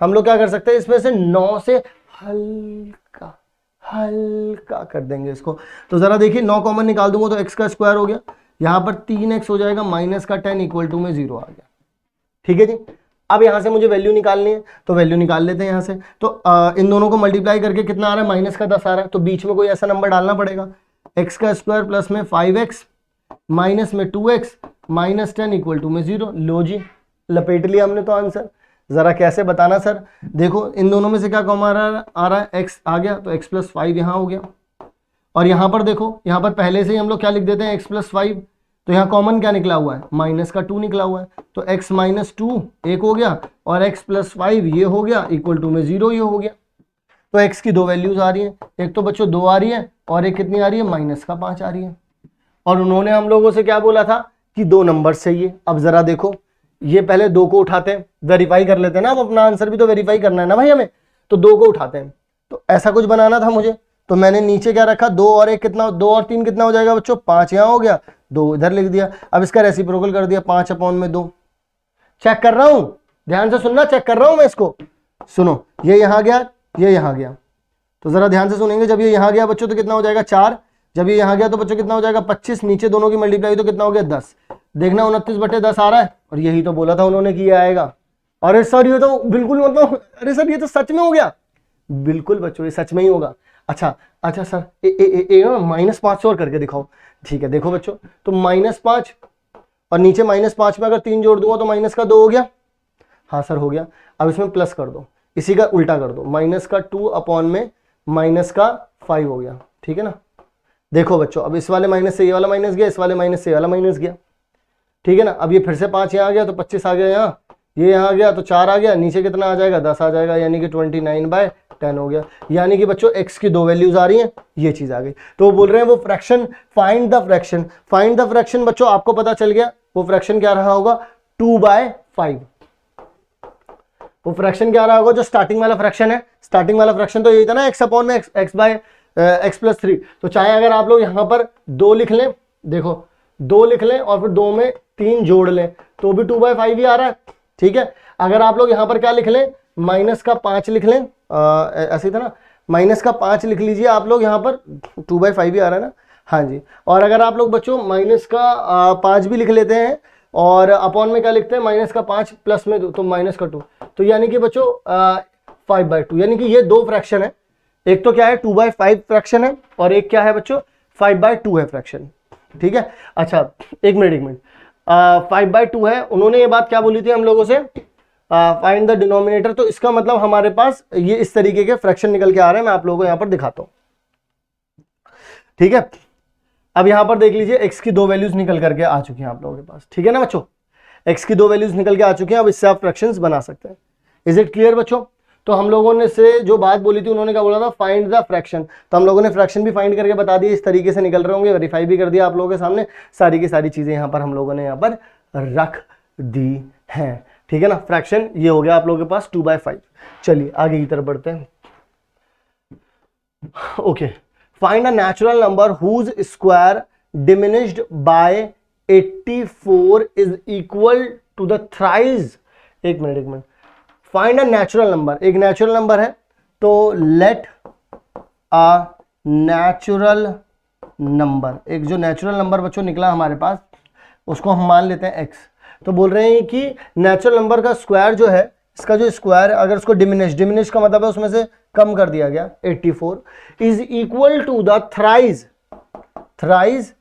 हम लोग क्या कर सकते हैं, इसमें से 9 से हल्का हल्का कर देंगे इसको। तो जरा देखिए 9 कॉमन निकाल दूंगा तो x का स्क्वायर हो गया, यहां पर 3x हो जाएगा, माइनस का 10 इक्वल टू में 0 आ गया। ठीक है जी, अब यहां से मुझे वैल्यू निकालनी है तो वैल्यू निकाल लेते हैं यहां से। तो इन दोनों को मल्टीप्लाई करके कितना आ रहा है, माइनस का 10 आ रहा है, तो बीच में कोई ऐसा नंबर डालना पड़ेगा। x का स्क्वायर प्लस में 5x माइनस में 2x माइनस 10 इक्वल टू में 0। लो जी लपेट लिया हमने तो आंसर। जरा कैसे बताना सर, देखो इन दोनों में से क्या कॉमन आ रहा है, x आ गया तो x प्लस 5 यहां हो गया, और यहां पर देखो यहां पर पहले से ही हम लोग क्या लिख देते हैं x प्लस 5, तो यहाँ कॉमन क्या निकला हुआ है, माइनस का 2 निकला हुआ है, तो x माइनस 2 एक हो गया और x प्लस 5 ये हो गया, इक्वल टू में 0 ये हो गया। तो x की 2 वैल्यूज आ रही है, एक तो बच्चों 2 आ रही है और एक कितनी आ रही है, माइनस का 5 आ रही है। और उन्होंने हम लोगों से क्या बोला था कि 2 नंबर चाहिए। अब जरा देखो ये पहले 2 को उठाते हैं, वेरीफाई कर लेते हैं ना, अब अपना आंसर भी तो वेरीफाई करना है ना भाई हमें, तो 2 को उठाते हैं। तो ऐसा कुछ बनाना था मुझे, तो मैंने नीचे क्या रखा, 2 और 1 कितना, 2 और 3 कितना हो जाएगा बच्चों, 5 यहाँ हो गया, 2 इधर लिख दिया। अब इसका रेसिप्रोकल कर दिया, 5 अपॉन में 2। चेक कर रहा हूं, ध्यान से सुनना, चेक कर रहा हूं मैं इसको, सुनो ये यहां गया, ये यहां गया, तो जरा ध्यान से सुनेंगे। जब ये यहां गया बच्चों तो कितना हो जाएगा 4, जब ये यहां गया तो बच्चों कितना हो जाएगा 25, नीचे दोनों की मल्टीप्लाई तो कितना हो गया 10। देखना 29/10 आ रहा है, और यही तो बोला था उन्होंने कि ये आएगा। अरे सर ये तो बिल्कुल मतलब, अरे सर ये तो सच में हो गया, बिल्कुल बच्चों ये सच में ही होगा। अच्छा सर -5 और करके दिखाओ। ठीक है देखो बच्चों, तो -5 और नीचे -5 में अगर 3 जोड़ दूंगा तो माइनस का 2 हो गया। हाँ सर हो गया। अब इसमें प्लस कर दो, इसी का उल्टा कर दो, माइनस का 2 अपॉन में माइनस का 5 हो गया। ठीक है ना, देखो बच्चों अब इस वाले माइनस से ये वाला माइनस गया, इस वाले माइनस से ये वाला माइनस गया। ठीक है ना, अब ये फिर से 5 यहाँ आ गया तो 25 आ गया, यहाँ ये यहाँ आ गया तो 4 आ गया, नीचे कितना आ जाएगा 10 आ जाएगा, यानी कि 29/10 हो गया। यानी कि बच्चों x की 2 वैल्यूज आ रही हैं, ये चीज आ गई। तो वो बोल रहे हैं वो fraction, find the fraction, find the fraction. बच्चों आपको पता चल गया वो फ्रैक्शन क्या रहा होगा, 2/5। वो फ्रैक्शन क्या रहा होगा, जो स्टार्टिंग वाला फ्रैक्शन है, स्टार्टिंग वाला फ्रैक्शन तो यही था ना, x अपॉन में x प्लस 3। तो चाहे अगर आप लोग यहां पर 2 लिख लें, देखो 2 लिख लें और फिर 2 में 3 जोड़ लें तो भी 2/5 ही आ रहा है। ठीक है, अगर आप लोग यहां पर क्या लिख लें, माइनस का 5 लिख लें, ऐसे ही था ना, माइनस का 5 लिख लीजिए आप लोग, यहां पर 2/5 ही आ रहा है ना। हाँ जी, और अगर आप लोग बच्चों माइनस का 5 भी लिख लेते हैं और अपॉन में क्या लिखते हैं, माइनस का 5 प्लस में तो माइनस का 2, तो यानी कि बच्चों 5/2, यानी कि ये 2 फ्रैक्शन है। एक तो क्या है 2/5 फ्रैक्शन है और एक क्या है बच्चों 5/2 है फ्रैक्शन। ठीक है, अच्छा एक मिनट 5/2 है। उन्होंने ये बात क्या बोली थी हम लोगों से, फाइंड द डिनोमिनेटर। तो इसका मतलब हमारे पास ये इस तरीके के फ्रैक्शन निकल के आ रहे हैं, मैं आप लोगों को यहां पर दिखाता हूं। ठीक है, अब यहां पर देख लीजिए x की 2 वैल्यूज निकल करके आ चुकी हैं आप लोगों के पास। ठीक है ना बच्चों, x की 2 वैल्यूज निकल के आ चुकी हैं, अब इससे आप फ्रैक्शंस बना सकते हैं। इज इट क्लियर बच्चों? तो हम लोगों ने से जो बात बोली थी, उन्होंने क्या बोला था, फाइंड द फ्रैक्शन। तो हम लोगों ने फ्रैक्शन भी फाइंड करके बता दिए, इस तरीके से निकल रहे होंगे, वेरीफाई भी कर दिया आप लोगों के सामने, सारी की सारी चीजें यहां पर हम लोगों ने यहां पर रख दी हैं। ठीक है ना, फ्रैक्शन ये हो गया आप लोगों के पास 2/5। चलिए आगे की तरफ बढ़ते हैं। Okay, find a natural number whose square diminished by 84 is equal to the thrice, एक मिनट, फाइंड अ नेचुरल नंबर, एक नेचुरल नंबर है, तो लेट अ नेचुरल नंबर, एक जो नेचुरल नंबर बच्चों निकला हमारे पास उसको हम मान लेते हैं x। तो बोल रहे हैं कि नेचुरल नंबर का स्क्वायर जो है, इसका जो स्क्वायर है, अगर उसको डिमिनिश का मतलब है उसमें से कम कर दिया गया 84, is equal to the thrice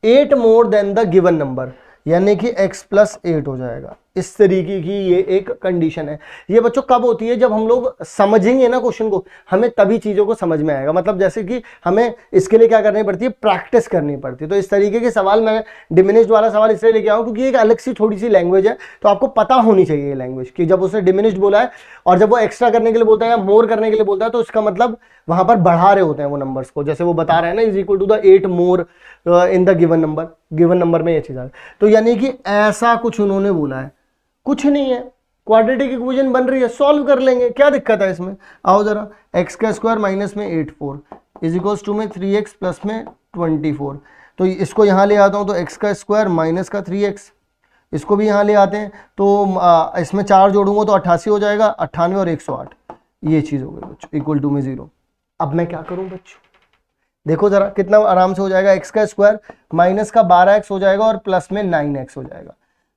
8 more than the given number, यानी कि x प्लस 8 हो जाएगा। इस तरीके की ये एक कंडीशन है। ये बच्चों कब होती है, जब हम लोग समझेंगे ना क्वेश्चन को, हमें तभी चीजों को समझ में आएगा। मतलब जैसे कि हमें इसके लिए क्या करनी पड़ती है, प्रैक्टिस करनी पड़ती है। तो इस तरीके के सवाल मैं डिमिनिश्ड वाला सवाल इसलिए लेके आऊँ क्योंकि एक अलग सी थोड़ी सी लैंग्वेज है, तो आपको पता होनी चाहिए ये लैंग्वेज कि जब उसने डिमिनिश्ड बोला है और जब वो एक्स्ट्रा करने के लिए बोलता है या मोर करने के लिए बोलता है, तो इसका मतलब वहां पर बढ़ा रहे होते हैं वो नंबर्स को, जैसे वो बता रहे हैं ना is equal to the 8 more in the given number में ये चीज है। तो यानी कि ऐसा कुछ उन्होंने बोला है, कुछ नहीं है, क्वाड्रेटिक इक्वेशन बन रही है, सॉल्व कर लेंगे, क्या दिक्कत है इसमें। आओ जरा, एक्स का स्क्वायर माइनस में 84 इज इक्वल्स टू में 3x प्लस में 24, तो इसको यहाँ ले आता हूँ, तो एक्स का स्क्वायर माइनस का 3x, इसको भी यहाँ ले आते हैं, तो इसमें 4 जोड़ूंगा तो 88 हो जाएगा, 98 और 108, ये चीज़ हो गई बच्चों, इक्वल टू में 0। अब मैं क्या करूँ बच्चों, देखो जरा कितना आराम से हो जाएगा, एक्स का स्क्वायर माइनस का 12x हो जाएगा और प्लस में 9x हो जाएगा,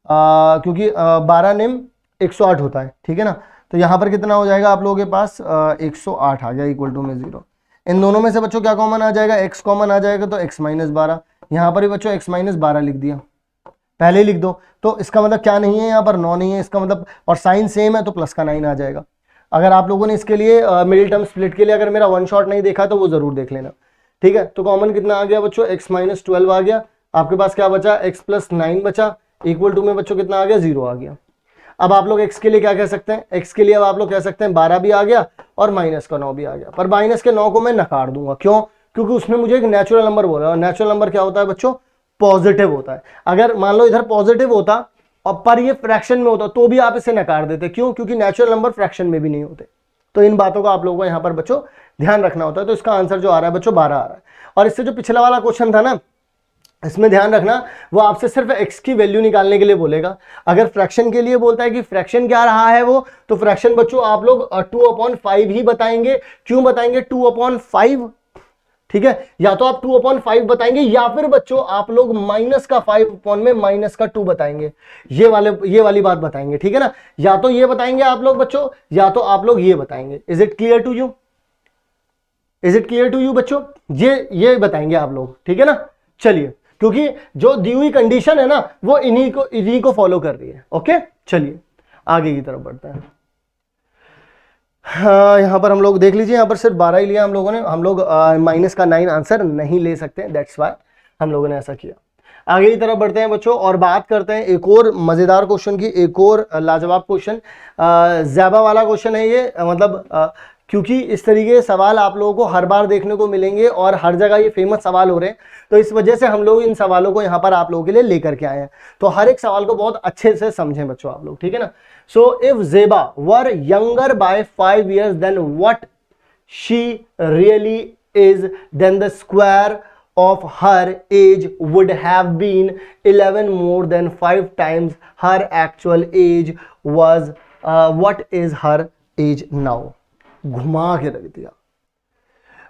क्योंकि 12 निम 108 होता है, ठीक है ना। तो यहाँ पर कितना हो जाएगा आप लोगों के पास 108 आ गया, इक्वल टू में 0। इन दोनों में से बच्चों क्या कॉमन आ जाएगा, x कॉमन आ जाएगा, तो x माइनस 12, यहाँ पर भी बच्चों x माइनस 12 लिख दिया, पहले ही लिख दो। तो इसका मतलब क्या नहीं है, यहाँ पर 9 नहीं है, इसका मतलब, और साइन सेम है तो प्लस का 9 आ जाएगा। अगर आप लोगों ने इसके लिए मिडिल टर्म स्प्लिट के लिए अगर मेरा वन शॉट नहीं देखा तो वो जरूर देख लेना, ठीक है। तो कॉमन कितना आ गया बच्चों, x माइनस 12 आ गया, आपके पास क्या बचा, x प्लस 9 बचा, इक्वल टू में बच्चों कितना आ गया, 0 आ गया। अब आप लोग x के लिए क्या कह सकते हैं, x के लिए अब आप लोग कह सकते हैं 12 भी आ गया और माइनस का 9 भी आ गया, पर माइनस के 9 को मैं नकार दूंगा, क्यों, क्योंकि उसने मुझे एक नेचुरल नंबर बोला, और नेचुरल नंबर क्या होता है बच्चों, पॉजिटिव होता है। अगर मान लो इधर पॉजिटिव होता और पर ये फ्रैक्शन में होता तो भी आप इसे नकार देते, क्यों, क्योंकि नेचुरल नंबर फ्रैक्शन में भी नहीं होते। तो इन बातों का आप लोगों को यहाँ पर बच्चों ध्यान रखना होता है। तो इसका आंसर जो आ रहा है बच्चों 12 आ रहा है। और इससे जो पिछला वाला क्वेश्चन था ना, इसमें ध्यान रखना, वो आपसे सिर्फ x की वैल्यू निकालने के लिए बोलेगा। अगर फ्रैक्शन के लिए बोलता है कि फ्रैक्शन क्या रहा है वो, तो फ्रैक्शन बच्चों आप लोग 2/5 ही बताएंगे। क्यों बताएंगे 2/5, ठीक है, या तो आप 2/5 बताएंगे या फिर बच्चों आप लोग माइनस का 5 में माइनस का 2 बताएंगे, ये वाली बात बताएंगे, ठीक है ना। या तो ये बताएंगे आप लोग बच्चों, या तो आप लोग ये बताएंगे। Is it clear to you, is it clear to you बच्चों, ये बताएंगे आप लोग, ठीक है ना। चलिए, क्योंकि जो दी हुई कंडीशन है ना वो इन्हीं को फॉलो कर रही है। ओके, चलिए आगे की तरफ बढ़ते हैं। हाँ, यहाँ पर हम लोग देख लीजिए, यहाँ पर सिर्फ 12 ही लिया हम लोगों ने, हम लोग माइनस का 9 आंसर नहीं ले सकते, दैट्स वाई हम लोगों ने ऐसा किया। आगे की तरफ बढ़ते हैं बच्चों और बात करते हैं एक और मजेदार क्वेश्चन की, एक और लाजवाब क्वेश्चन, ज़ैबा वाला क्वेश्चन है ये। मतलब क्योंकि इस तरीके के सवाल आप लोगों को हर बार देखने को मिलेंगे और हर जगह ये फेमस सवाल हो रहे हैं, तो इस वजह से हम लोग इन सवालों को यहाँ पर आप लोगों के लिए लेकर के आए हैं। तो हर एक सवाल को बहुत अच्छे से समझें बच्चों आप लोग, ठीक है ना। So if Zeba were younger by 5 years then what she really is, then the square of her age would have been 11 more than 5 times her actual age was, what is her age now। घुमा के रख दिया।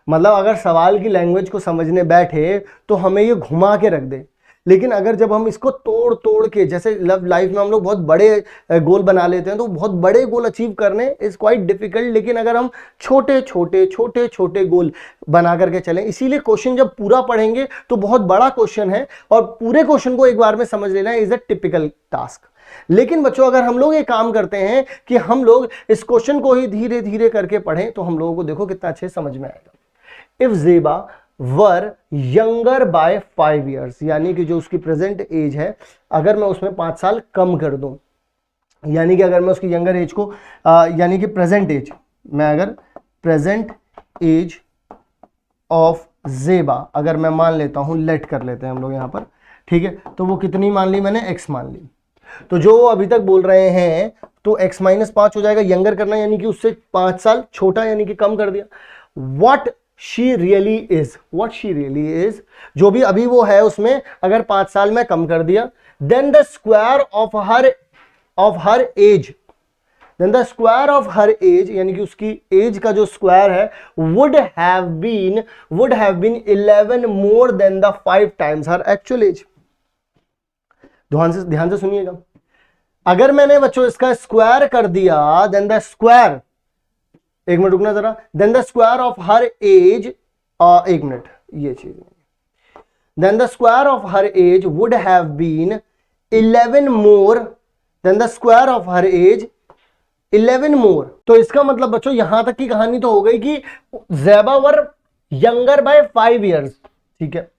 मतलब अगर सवाल की language को समझने बैठे तो हमें ये घुमा के रख दे, लेकिन अगर जब हम इसको तोड़ तोड़ के, जैसे लाइफ में हम लोग बहुत बड़े गोल बना लेते हैं, तो बहुत बड़े गोल अचीव करने इज क्वाइट डिफिकल्ट, लेकिन अगर हम छोटे छोटे गोल बना करके चलें, इसीलिए क्वेश्चन जब पूरा पढ़ेंगे तो बहुत बड़ा क्वेश्चन है और पूरे क्वेश्चन को एक बार में समझ लेना इज अ टिपिकल टास्क। लेकिन बच्चों अगर हम लोग ये काम करते हैं कि हम लोग इस क्वेश्चन को ही धीरे धीरे करके पढ़ें, तो हम लोगों को देखो कितना अच्छे समझ में आएगा। If Zeba were younger by 5 years, यानी कि जो उसकी प्रेजेंट एज है, अगर मैं उसमें 5 साल कम कर दूं, यानी कि अगर मैं उसकी यंगर एज को यानी कि प्रेजेंट एज, मैं अगर प्रेजेंट एज ऑफ ज़ेबा अगर मैं मान लेता हूं, लेट कर लेते हैं हम लोग यहां पर, ठीक है, तो वो कितनी मान ली मैंने, x मान ली। तो जो अभी तक बोल रहे हैं तो x माइनस 5 हो जाएगा, यंगर करना यानी कि उससे 5 साल छोटा, यानी कि कम कर दिया। What she really is, what she really is, जो भी अभी वो है उसमें अगर 5 साल में कम कर दिया, then the square of her age, then the square of her age, यानी कि उसकी एज का जो स्क्वायर है would have been 11 more than the 5 times her actual age. ध्यान से सुनिएगा, अगर मैंने बच्चों इसका स्क्वायर कर दिया, देन द स्क्वायर, एक मिनट रुकना जरा, then the square of her age, एक मिनट ये चीज, then the square of her age would have been 11 more than the square of her age 11 more. तो इसका मतलब बच्चों यहां तक की कहानी तो हो गई कि Zeba were younger by 5 years, ठीक है।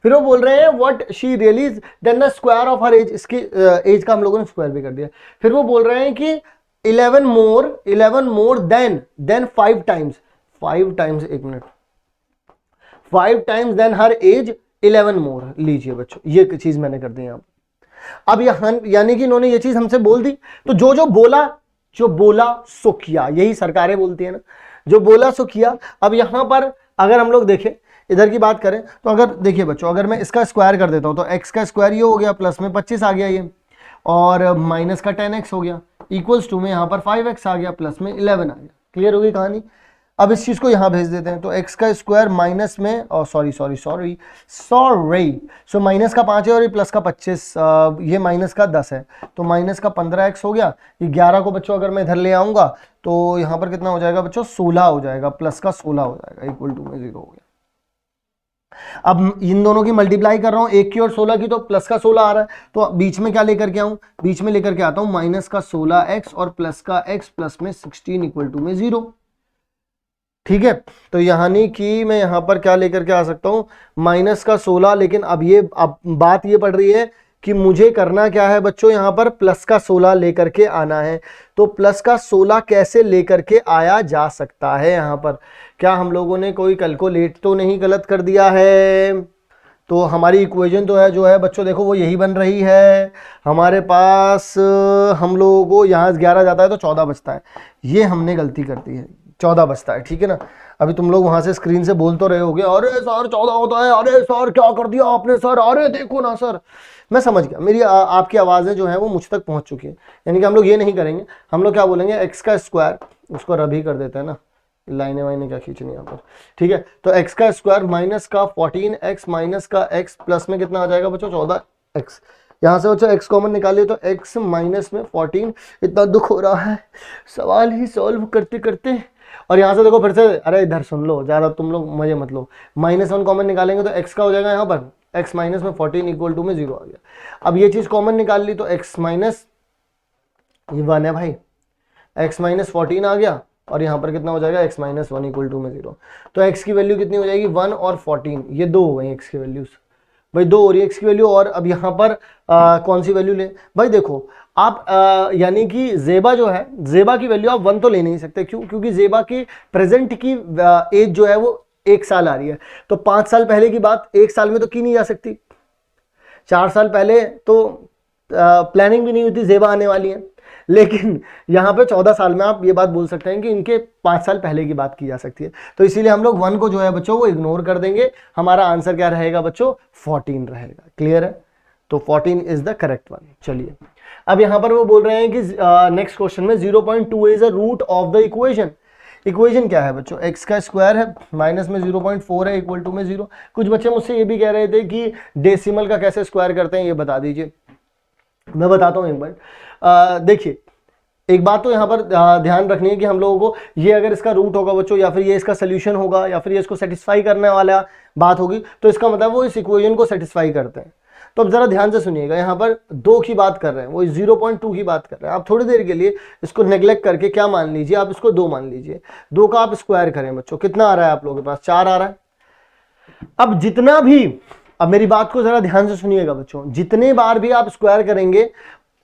फिर वो बोल रहे हैं what she really is, then the square of her age, इसकी एज का हम लोगों ने स्क्वायर भी कर दिया। फिर वो बोल रहे हैं कि 11 मोर देन 5 टाइम्स, 5 टाइम्स, एक मिनट, 5 टाइम्स देन हर एज 11 मोर। लीजिए बच्चों ये चीज मैंने कर दी यहां। अब यहां यानी कि इन्होंने ये चीज हमसे बोल दी, तो जो बोला सो किया, यही सरकारें बोलती है ना, जो बोला सो किया। अब यहां पर अगर हम लोग देखें, इधर की बात करें तो अगर देखिए बच्चों, अगर मैं इसका स्क्वायर कर देता हूं तो x का स्क्वायर ये हो गया, प्लस में 25 आ गया ये, और माइनस का 10x हो गया, इक्वल्स टू में यहां पर 5x आ गया, प्लस में 11 आ गया। क्लियर होगी कहानी। अब इस चीज को यहां भेज देते हैं, तो x का स्क्वायर माइनस में, सॉरी सो माइनस का 5 है और ये प्लस का 25, ये माइनस का 10 है, तो माइनस का 15x हो गया। ये 11 को बच्चों अगर मैं इधर ले आऊंगा तो यहां पर कितना हो जाएगा बच्चों, 16 हो जाएगा, प्लस का 16 हो जाएगा, इक्वल टू में 0 हो गया। अब इन दोनों की मल्टीप्लाई कर रहा हूं, 1 की और 16 की, तो प्लस का 16 आ रहा है, तो बीच में क्या लेकर के आऊं, बीच में लेकर के आता हूं माइनस का 16x और प्लस का x, प्लस में 16 इक्वल टू में 0, ठीक है। तो यानी कि मैं यहां पर क्या लेकर के आ सकता हूं, माइनस का 16, लेकिन अब बात ये पड़ रही है कि मुझे करना क्या है बच्चों, यहां पर प्लस का 16 लेकर के आना है। तो प्लस का 16 कैसे लेकर के आया जा सकता है, यहां पर क्या हम लोगों ने कोई कैलकुलेट तो नहीं गलत कर दिया है। तो हमारी इक्वेशन तो है जो है बच्चों, देखो वो यही बन रही है हमारे पास। हम लोगों को यहाँ 11 जाता है तो 14 बचता है, ये हमने गलती कर दी है, 14 बचता है, ठीक है ना। अभी तुम लोग वहां से स्क्रीन से बोल तो रहे होगे, अरे सर 14 होता है, अरे सर क्या कर दिया आपने सर, अरे देखो ना सर। मैं समझ गया, मेरी आपकी आवाज़ें जो है वो मुझ तक पहुंच चुकी है। यानी कि हम लोग ये नहीं करेंगे, हम लोग क्या बोलेंगे, एक्स का स्क्वायर, उसको रब ही कर देते हैं ना, लाइनें वाइनें क्या खींचनी यहाँ पर, ठीक है। तो एक्स का स्क्वायर माइनस का 14x माइनस का x, प्लस में कितना आ जाएगा बच्चों, 14x। यहाँ से बच्चों x कॉमन निकालिए तो x माइनस में 14। इतना दुख हो रहा है सवाल ही सॉल्व करते करते। और यहाँ से देखो फिर से, अरे इधर सुन लो, ज़्यादा तुम लोग मजे मत लो, -1 कॉमन निकालेंगे तो x का हो जाएगा यहाँ पर x माइनस में 14 इक्वल टू में 0 आ गया। अब ये चीज़ कॉमन निकाल ली तो x माइनस, ये 1 है भाई, x माइनस 14 आ गया, और यहाँ पर कितना हो जाएगा x माइनस 1 इक्वल टू में 0। तो x की वैल्यू कितनी हो जाएगी, 1 और 14, ये 2 हो गई x की वैल्यूज भाई, 2 हो रही है x की वैल्यू। और अब यहाँ पर कौन सी वैल्यू ले भाई, देखो आप यानी कि ज़ेबा जो है, ज़ेबा की वैल्यू आप 1 तो ले नहीं सकते, क्यों, क्योंकि ज़ेबा की प्रेजेंट की एज जो है वो 1 साल आ रही है, तो 5 साल पहले की बात 1 साल में तो की नहीं जा सकती। 4 साल पहले तो प्लानिंग भी नहीं हुई थी ज़ेबा आने वाली है, लेकिन यहाँ पे 14 साल में आप ये बात बोल सकते हैं कि इनके 5 साल पहले की बात की जा सकती है। तो इसीलिए हम लोग 1 को जो है बच्चों वो इग्नोर कर देंगे, हमारा आंसर क्या रहेगा बच्चों, 14 रहेगा। क्लियर है, तो 14 इज द करेक्ट वन। चलिए अब यहाँ पर वो बोल रहे हैं कि नेक्स्ट क्वेश्चन में 0.2 is a root of the equation. Equation क्या है बच्चों, x का स्क्वायर है, माइनस में 0.4 है, इक्वल टू में 0। कुछ बच्चे मुझसे ये भी कह रहे थे कि डेसिमल का कैसे स्क्वायर करते हैं, ये बता दीजिए। मैं बताता हूँ एक बार। देखिए एक बात तो यहाँ पर ध्यान रखनी है कि हम लोगों को ये अगर इसका रूट होगा बच्चों, या फिर ये इसका सोल्यूशन होगा, या फिर ये इसको सेटिस्फाई करने वाला बात होगी, तो इसका मतलब वो इस इक्वेशन को सेटिस्फाई करते हैं। तो अब जरा ध्यान से सुनिएगा, यहाँ पर 2 की बात कर रहे हैं, वो 0.2 की बात कर रहे हैं। आप थोड़ी देर के लिए इसको नेग्लेक्ट करके क्या मान लीजिए, आप इसको 2 मान लीजिए। 2 का आप स्क्वायर करें बच्चों, कितना आ रहा है आप लोगों के पास, 4 आ रहा है। अब जितना भी, अब मेरी बात को जरा ध्यान से सुनिएगा बच्चों, जितने बार भी आप स्क्वायर करेंगे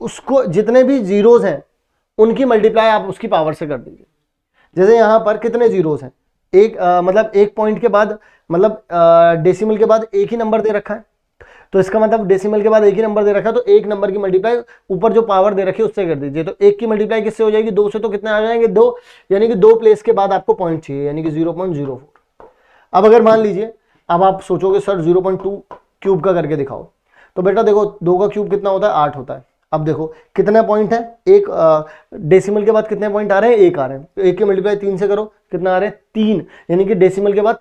उसको, जितने भी जीरोज हैं उनकी मल्टीप्लाई आप उसकी पावर से कर दीजिए। जैसे यहाँ पर कितने जीरोज हैं, एक मतलब एक पॉइंट के बाद, मतलब डेसिमल के बाद एक ही नंबर दे रखा है, तो इसका मतलब डेसिमल के बाद एक ही नंबर दे रखा है, तो एक नंबर की मल्टीप्लाई ऊपर जो पावर दे रखी है उससे कर दीजिए। तो एक की मल्टीप्लाई किससे हो जाएगी, 2 से, तो कितने आ जाएंगे 2, यानी कि 2 प्लेस के बाद आपको पॉइंट चाहिए, यानी कि 0.04। अब अगर मान लीजिए, अब आप सोचोगे सर 0.2 क्यूब का करके दिखाओ, तो बेटा देखो 2 का क्यूब कितना होता है, 8 होता है। अब देखो कितना पॉइंट है, एक डेसिमल के बाद कितने पॉइंट आ रहे हैं, 1 आ रहे हैं, तो 1 के मल्टीप्लाई 3 से करो, कितना आ रहे हैं, 3, यानी कि डेसिमल के बाद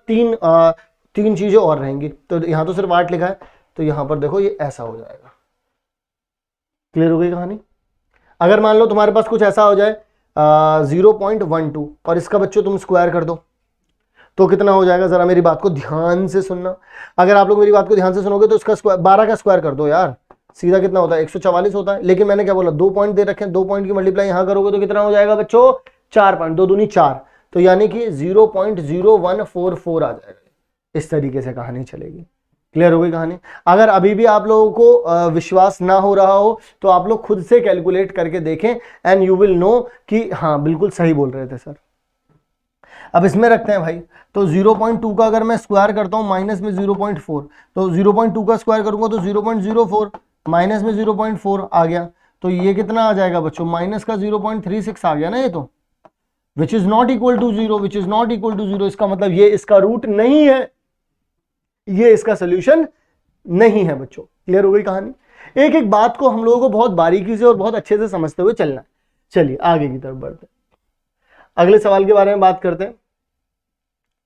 3 चीजें और रहेंगी। तो यहाँ तो सिर्फ 8 लिखा है, तो यहाँ पर देखो ये ऐसा हो जाएगा। क्लियर हो गई कहानी। अगर मान लो तुम्हारे पास कुछ ऐसा हो जाए 0.12 और इसका बच्चों तुम स्क्वायर कर दो, तो कितना हो जाएगा, जरा मेरी बात को ध्यान से सुनना। अगर आप लोग मेरी बात को ध्यान से सुनोगे तो इसका स्क्वायर 12 का स्क्वायर कर दो यार, सीधा कितना होता है, 144 होता है। लेकिन मैंने क्या बोला, 2 पॉइंट दे रखे हैं, 2 पॉइंट की मल्टीप्लाई यहां करोगे तो कितना हो जाएगा बच्चों, 4 पॉइंट, 2 दूनी 4, तो यानी कि 0.0144 आ जाएगा। इस तरीके से कहानी चलेगी। क्लियर हो गई कहानी। अगर अभी भी आप लोगों को विश्वास ना हो रहा हो तो आप लोग खुद से कैलकुलेट करके देखें एंड यू विल नो कि हाँ बिल्कुल सही बोल रहे थे सर। अब इसमें रखते हैं भाई, तो 0.2 का अगर मैं स्क्वायर करता हूं माइनस में 0.4, तो 0.2 का स्क्वायर करूंगा तो 0.04 माइनस में 0.4 आ गया, तो ये कितना आ जाएगा बच्चों, माइनस का 0.36 आ गया ना ये तो, which is not equal to 0, which is not equal to 0। इसका मतलब ये इसका रूट नहीं है, ये इसका सोल्यूशन नहीं है बच्चों। क्लियर हो गई कहानी। एक एक बात को हम लोगों को बहुत बारीकी से और बहुत अच्छे से समझते हुए चलना है। चलिए आगे की तरफ बढ़ते हैं, अगले सवाल के बारे में बात करते हैं।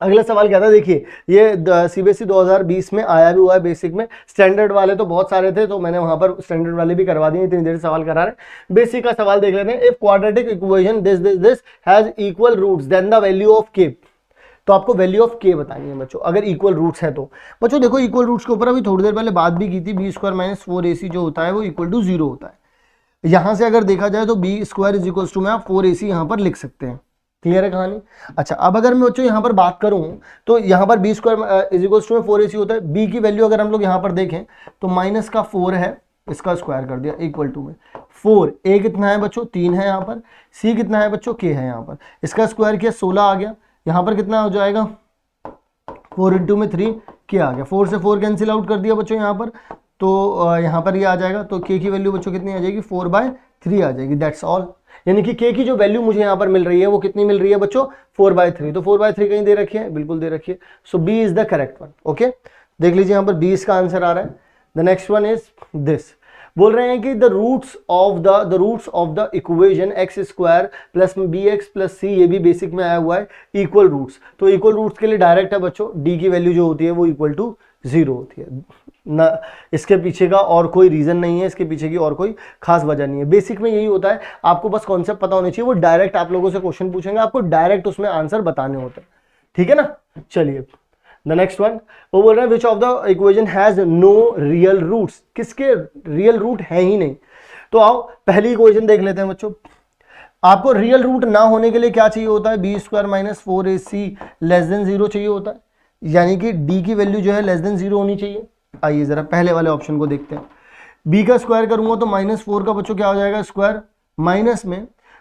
अगला सवाल क्या था, देखिए ये सीबीएसई 2020 में आया भी हुआ है बेसिक में। स्टैंडर्ड वाले तो बहुत सारे थे, तो मैंने वहां पर स्टैंडर्ड वाले भी करवा दिए, इतनी देर सवाल करा रहे। बेसिक का सवाल देख लेते हैं। If quadratic equation this has equal roots then the value of K, तो आपको वैल्यू ऑफ के बतानी है बच्चों, अगर इक्वल रूट्स है तो। बच्चों देखो इक्वल रूट्स के ऊपर अभी थोड़ी देर पहले बात भी की थी, बी स्क्वायर माइनस 4ac जो होता है वो इक्वल टू 0 होता है। यहां से अगर देखा जाए तो B square is equal to में आप 4ac यहां पर लिख सकते हैं। क्लियर है कहानी। अच्छा अब अगर मैं बच्चों यहां पर बात करूं तो यहां पर B square is equal to में 4ac होता है। बी की वैल्यू अगर हम लोग यहां पर देखें तो माइनस का 4 है, इसका स्क्वायर कर दिया इक्वल टू में 4। ए कितना है बच्चों, 3 है यहाँ पर। सी कितना है बच्चों, के है यहाँ पर। इसका स्क्वायर किया 16 आ गया। यहाँ पर कितना हो जाएगा, 4 इंटू में 3 के आ गया। 4 से 4 कैंसिल आउट कर दिया बच्चों यहाँ पर, तो यहाँ पर ये आ जाएगा। तो के की वैल्यू बच्चों कितनी आ जाएगी, 4/3 आ जाएगी। That's all. यानी कि के की जो वैल्यू मुझे यहाँ पर मिल रही है वो कितनी मिल रही है बच्चों, 4/3। तो 4/3 कहीं दे रखी है, बिल्कुल दे रखी है। So B is the correct one. Okay देख लीजिए यहाँ पर 20 का आंसर आ रहा है। The next one is this. बोल रहे हैं कि the roots of the equation x square plus B x plus c, ये भी बेसिक में आया हुआ है, इक्वल रूट्स। तो इक्वल रूट्स के लिए डायरेक्ट है बच्चों, डी की वैल्यू जो होती है वो इक्वल टू 0 होती है ना। इसके पीछे का और कोई रीजन नहीं है, इसके पीछे की और कोई खास वजह नहीं है। बेसिक में यही होता है, आपको बस कॉन्सेप्ट पता होना चाहिए। वो डायरेक्ट आप लोगों से क्वेश्चन पूछेंगे, आपको डायरेक्ट उसमें आंसर बताने होते हैं। ठीक है ना। चलिए द नेक्स्ट वन, वो बोल रहे हैं which of the equation has no real roots, किसके रियल रूट है ही नहीं। तो आओ पहली इक्वेशन देख लेते हैं बच्चों। आपको रियल रूट ना होने के लिए क्या चाहिए होता है, B square minus 4ac less than 0 चाहिए होता है, यानी कि डी की वैल्यू जो है लेस देन 0 होनी चाहिए। आइए जरा पहले वाले ऑप्शन को देखते हैं। बी का स्क्वायर करूंगा तो -4 का बच्चों क्या हो जाएगा स्क्वायर, माइनस में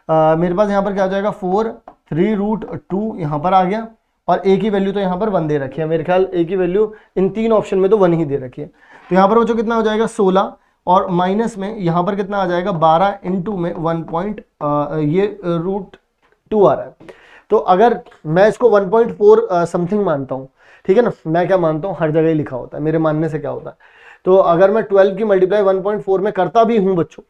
मेरे पास यहाँ पर क्या हो जाएगा 4, 3√2 यहाँ पर आ गया, और ए की वैल्यू तो यहाँ पर 1 दे रखी है। मेरे ख्याल ए की वैल्यू इन 3 ऑप्शन में तो 1 ही दे रखी है। तो यहाँ पर बच्चों कितना हो जाएगा 16, और माइनस में यहाँ पर कितना आ जाएगा 12 इंटू में 1 ये √2 आ रहा है। तो अगर मैं इसको 1.4 समथिंग मानता हूँ, ठीक है ना, मैं क्या मानता हूँ, हर जगह ही लिखा होता है, मेरे मानने से क्या होता है। तो अगर मैं 12 की मल्टीप्लाई 1.4 में करता भी हूँ बच्चों,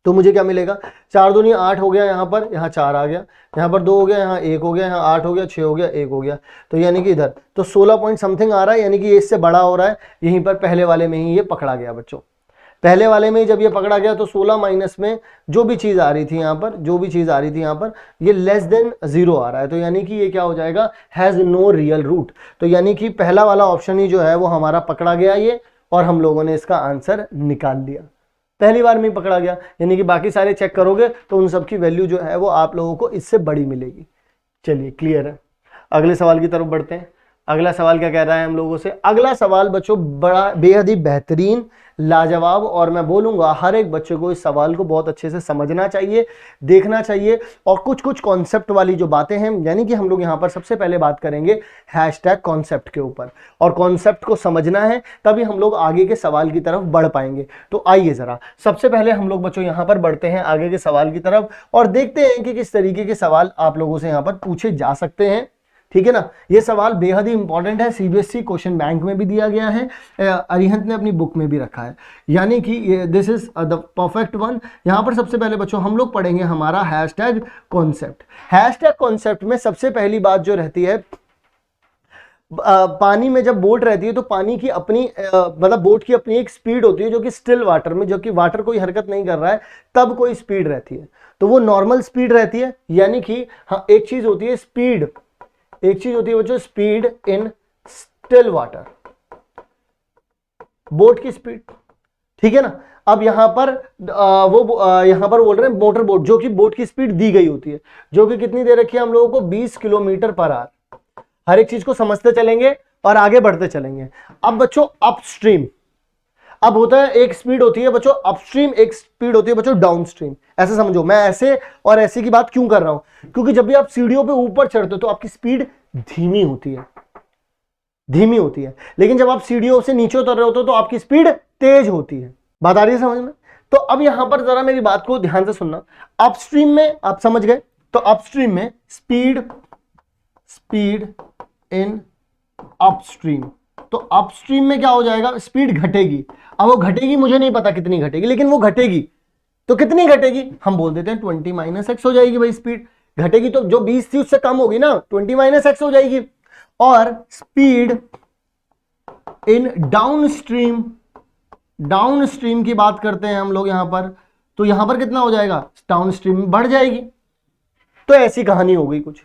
तो मुझे क्या मिलेगा, 4 दूनी 8 हो गया, यहाँ पर यहाँ 4 आ गया, यहाँ पर 2 हो गया, यहाँ 1 हो गया, यहाँ 8 हो गया, 6 हो गया, 1 हो गया। तो यानी कि इधर तो 16 पॉइंट समथिंग आ रहा है, यानी कि ये इससे बड़ा हो रहा है। यहीं पर पहले वाले में ही ये पकड़ा गया बच्चों। पहले वाले में जब ये पकड़ा गया तो 16 माइनस में जो भी चीज आ रही थी यहाँ पर, जो भी चीज आ रही थी यहाँ पर, ये लेस देन 0 आ रहा है। तो यानी कि ये क्या हो जाएगा, हैज नो रियल रूट। तो यानी कि पहला वाला ऑप्शन ही जो है वो हमारा पकड़ा गया ये, और हम लोगों ने इसका आंसर निकाल लिया। पहली बार में ही पकड़ा गया, यानी कि बाकी सारे चेक करोगे तो उन सब की वैल्यू जो है वो आप लोगों को इससे बड़ी मिलेगी। चलिए क्लियर है। अगले सवाल की तरफ बढ़ते हैं। अगला सवाल क्या कह रहा है हम लोगों से। अगला सवाल बच्चों बड़ा बेहद ही बेहतरीन, लाजवाब, और मैं बोलूंगा हर एक बच्चे को इस सवाल को बहुत अच्छे से समझना चाहिए, देखना चाहिए, और कुछ कुछ कॉन्सेप्ट वाली जो बातें हैं, यानी कि हम लोग यहाँ पर सबसे पहले बात करेंगे हैशटैग कॉन्सेप्ट के ऊपर, और कॉन्सेप्ट को समझना है तभी हम लोग आगे के सवाल की तरफ बढ़ पाएंगे। तो आइए जरा सबसे पहले हम लोग बच्चों यहाँ पर बढ़ते हैं आगे के सवाल की तरफ, और देखते हैं कि किस तरीके के सवाल आप लोगों से यहाँ पर पूछे जा सकते हैं। ठीक है ना। ये सवाल बेहद ही इंपॉर्टेंट है, सीबीएसई क्वेश्चन बैंक में भी दिया गया है, अरिहंत ने अपनी बुक में भी रखा है, यानी कि this is the perfect one. यहां पर सबसे पहले बच्चों हम लोग पढ़ेंगे हमारा हैशटैग कॉन्सेप्ट। हैशटैग कॉन्सेप्ट में सबसे पहली बात जो रहती है, पानी में जब बोट रहती है तो पानी की अपनी मतलब बोट की अपनी एक स्पीड होती है जो कि स्टिल वाटर में, जो कि वाटर कोई हरकत नहीं कर रहा है तब कोई स्पीड रहती है, तो वो नॉर्मल स्पीड रहती है। यानी कि हाँ, एक चीज होती है स्पीड, एक चीज होती है बच्चों speed in still water, boat की स्पीड, ठीक है ना। अब यहां पर यहां पर बोल रहे हैं मोटर बोट, जो कि बोट की स्पीड दी गई होती है, जो कि कितनी दे रखी है हम लोगों को 20 किलोमीटर पर आवर। हर एक चीज को समझते चलेंगे और आगे बढ़ते चलेंगे। अब बच्चों अपस्ट्रीम, अब होता है एक स्पीड होती है बच्चों अपस्ट्रीम, एक स्पीड होती है बच्चों डाउनस्ट्रीम। ऐसे समझो, मैं ऐसे और ऐसे की बात क्यों कर रहा हूं, क्योंकि जब भी आप सीढ़ियों पे ऊपर चढ़ते हो तो आपकी स्पीड धीमी होती है, धीमी होती है, लेकिन जब आप सीढ़ियों से नीचे उतर रहे होते हो तो आपकी स्पीड तेज होती है। बात आ रही है समझ में। तो अब यहां पर जरा मेरी बात को ध्यान से सुनना। अपस्ट्रीम में आप समझ गए, तो अपस्ट्रीम में स्पीड इन अपस्ट्रीम, तो अपस्ट्रीम में क्या हो जाएगा, स्पीड घटेगी। अब वो घटेगी, मुझे नहीं पता कितनी घटेगी, लेकिन वो घटेगी। तो कितनी घटेगी, हम बोल देते हैं 20 माइनस एक्स हो जाएगी भाई। स्पीड घटेगी तो जो 20 थी उससे कम होगी ना, 20 माइनस एक्स हो जाएगी। और स्पीड इन डाउनस्ट्रीम, डाउनस्ट्रीम की बात करते हैं हम लोग यहां पर, तो यहां पर कितना हो जाएगा, डाउनस्ट्रीम बढ़ जाएगी। तो ऐसी कहानी हो गई कुछ।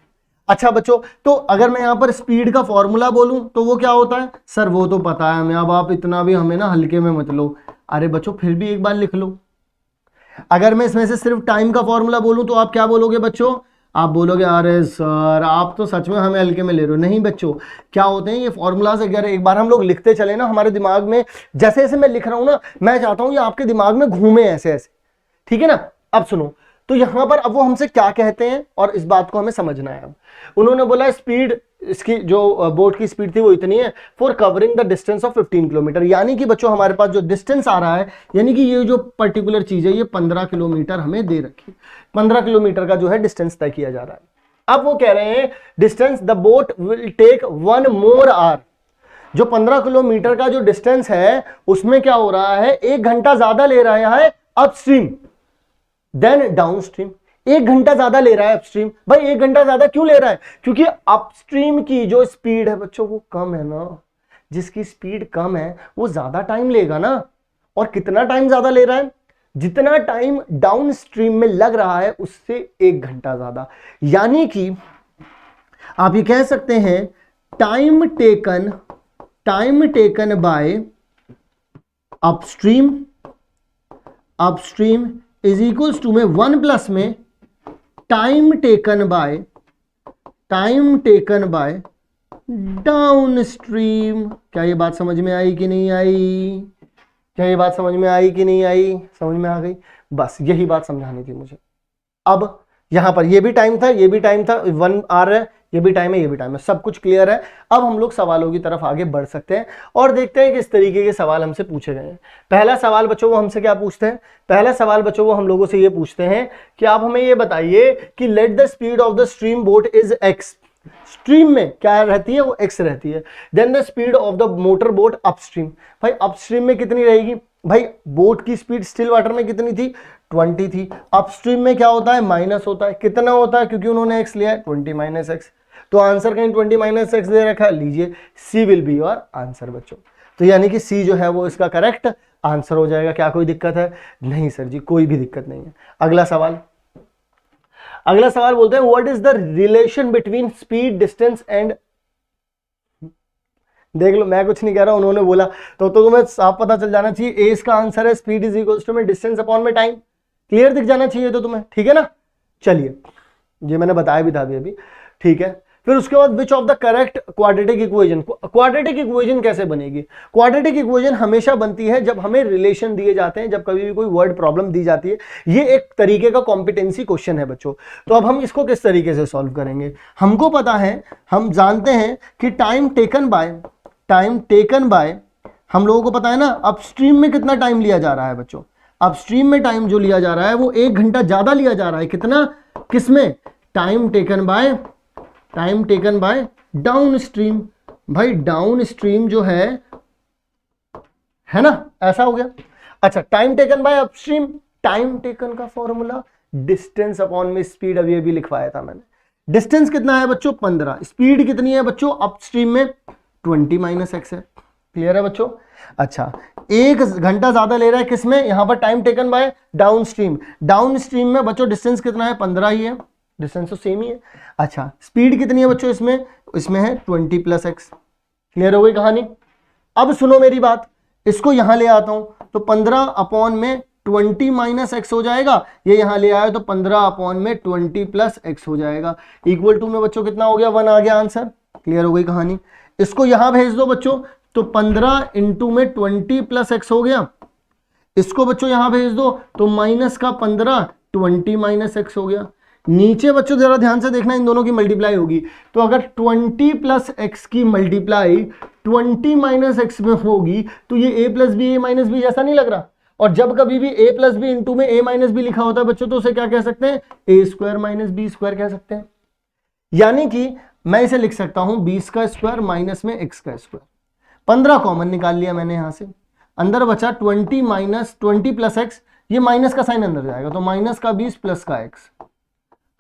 अच्छा बच्चों, तो अगर मैं यहां पर स्पीड का फॉर्मूला बोलूं तो वो क्या होता है, सर वो तो पता है हमें, अब आप इतना भी हमें ना हल्के में मत लो। अरे बच्चों फिर भी एक बार लिख लो। अगर मैं इसमें से सिर्फ टाइम का फॉर्मूला बोलूं तो आप क्या बोलोगे बच्चों, आप बोलोगे अरे सर आप तो सच में हमें हल्के में ले रहे हो। नहीं बच्चों, क्या होते हैं ये फॉर्मूलाज, अगर एक बार हम लोग लिखते चले ना, हमारे दिमाग में जैसे जैसे मैं लिख रहा हूं ना, मैं चाहता हूं ये आपके दिमाग में घूमे ऐसे ऐसे, ठीक है ना। अब सुनो, तो यहां पर अब वो हमसे क्या कहते हैं और इस बात को हमें समझना है। अब उन्होंने बोला स्पीड, इसकी जो बोट की स्पीड थी वो इतनी है for covering the distance of 15 kilometre, यानी कि बच्चों हमारे पास जो डिस्टेंस आ रहा है, यानी कि ये जो पर्टिकुलर चीज है ये 15 किलोमीटर हमें दे रखी, 15 किलोमीटर का जो है डिस्टेंस तय किया जा रहा है। अब वो कह रहे हैं distance the boat will take 1 more hour, जो 15 किलोमीटर का जो डिस्टेंस है उसमें क्या हो रहा है, 1 घंटा ज्यादा ले रहा है अपस्ट्रीम देन डाउनस्ट्रीम। 1 घंटा ज्यादा ले रहा है अपस्ट्रीम। भाई 1 घंटा ज्यादा क्यों ले रहा है, क्योंकि अपस्ट्रीम की जो स्पीड है बच्चों वो कम है ना, जिसकी स्पीड कम है वो ज्यादा टाइम लेगा ना। और कितना टाइम ज्यादा ले रहा है, जितना टाइम डाउनस्ट्रीम में लग रहा है उससे 1 घंटा ज्यादा। यानी कि आप ये कह सकते हैं time taken by upstream is equals to में 1 प्लस में टाइम टेकन बाय डाउनस्ट्रीम। क्या ये बात समझ में आई कि नहीं आई, क्या ये बात समझ में आई कि नहीं आई, समझ में आ गई। बस यही बात समझानी थी मुझे। अब यहां पर ये भी टाइम था, ये भी टाइम था, 1 आवर है, ये भी टाइम है, ये भी टाइम है, सब कुछ क्लियर है। अब हम लोग सवालों की तरफ आगे बढ़ सकते हैं और देखते हैं कि इस तरीके के सवाल हमसे पूछे गए हैं। पहला सवाल बच्चों वो हमसे क्या पूछते हैं, पहला सवाल बच्चों वो हम लोगों से ये पूछते हैं कि आप हमें ये बताइए कि let the speed of the stream boat is x. Stream में क्या रहती है, वो एक्स रहती है। Then the speed of the motor boat upstream, भाई अपस्ट्रीम में कितनी रहेगी, भाई बोट की स्पीड स्टिल वाटर में कितनी थी, 20 थी। अपस्ट्रीम में क्या होता है, माइनस होता है। कितना होता है, क्योंकि उन्होंने एक्स लिया है, 20 माइनस एक्स। तो आंसर कहीं 20 माइनस एक्स दे रखा है, लीजिए सी विल बी योर आंसर बच्चों। तो यानी कि सी जो है वो इसका करेक्ट आंसर हो जाएगा। क्या कोई दिक्कत है, नहीं सर जी कोई भी दिक्कत नहीं है। अगला सवाल, अगला सवाल बोलते हैं what is the relation between speed distance and, देख लो मैं कुछ नहीं कह रहा, उन्होंने बोला तो तुम्हें साफ पता चल जाना चाहिए। ए इसका आंसर है, स्पीड इज इक्वल्स टू में डिस्टेंस अपॉन में टाइम। क्लियर दिख जाना चाहिए तो तुम्हें, ठीक है ना। चलिए ये मैंने बताया भी था अभी, ठीक है। फिर उसके बाद विच of the correct quadratic equation, quadratic equation कैसे बनेगी, क्वाड्रेटिक इक्वेशन हमेशा बनती है जब हमें रिलेशन दिए जाते हैं, जब कभी भी कोई वर्ड प्रॉब्लम दी जाती है। ये एक तरीके का कॉम्पिटेंसी क्वेश्चन है बच्चों। तो अब हम इसको किस तरीके से सॉल्व करेंगे, हमको पता है, हम जानते हैं कि टाइम टेकन बाय हम लोगों को पता है ना अपस्ट्रीम में कितना टाइम लिया जा रहा है बच्चों। अपस्ट्रीम में टाइम जो लिया जा रहा है वो 1 घंटा ज्यादा लिया जा रहा है। कितना, किसमें, time taken by time taken bye down stream. भाई डाउन स्ट्रीम जो है ना, ऐसा हो गया। अच्छा, time taken by upstream, time taken का फॉर्मूला डिस्टेंस अपॉन में स्पीड, अभी अभी लिखवाया था मैंने। डिस्टेंस कितना है बच्चों 15, स्पीड कितनी है बच्चों अपस्ट्रीम में 20 माइनस एक्स है। क्लियर है बच्चों? अच्छा, 1 घंटा ज्यादा ले रहा है किसमें, यहां पर time taken bye down stream. Down stream में बच्चों डिस्टेंस कितना है 15 ही है, डिस्टेंस तो सेम ही है। अच्छा, स्पीड कितनी है बच्चों इसमें है 20 प्लस एक्स। क्लियर हो गई कहानी? अब सुनो मेरी बात, इसको यहां ले आता हूं तो 15 अपॉन में 20 माइनस एक्स हो जाएगा, ये यहां ले आया तो 15 अपॉन में 20 प्लस एक्स हो जाएगा। इक्वल टू में बच्चों कितना हो गया, 1 आ गया आंसर। क्लियर हो गई कहानी? इसको यहां भेज दो बच्चों तो 15 इंटू में 20 प्लस एक्स हो गया। इसको बच्चों यहां भेज दो तो माइनस का 15 20 माइनस एक्स हो गया। नीचे बच्चों जरा ध्यान से देखना, इन दोनों की मल्टीप्लाई होगी तो अगर 20 प्लस एक्स की मल्टीप्लाई 20 माइनस एक्स में होगी तो ये a plus B A minus B जैसा नहीं लग रहा? और जब कभी भी a प्लस बी इंटू में a माइनस बी लिखा होता है बच्चों तो उसे क्या कह सकते हैं, a square minus B square कह सकते हैं। यानी कि मैं इसे लिख सकता हूं बी का स्क्वायर माइनस में एक्स का स्क्वायर। 15 कॉमन निकाल लिया मैंने यहां से, अंदर बचा 20 माइनस 20 प्लस एक्स, ये माइनस का साइन अंदर जाएगा तो माइनस का 20 प्लस का एक्स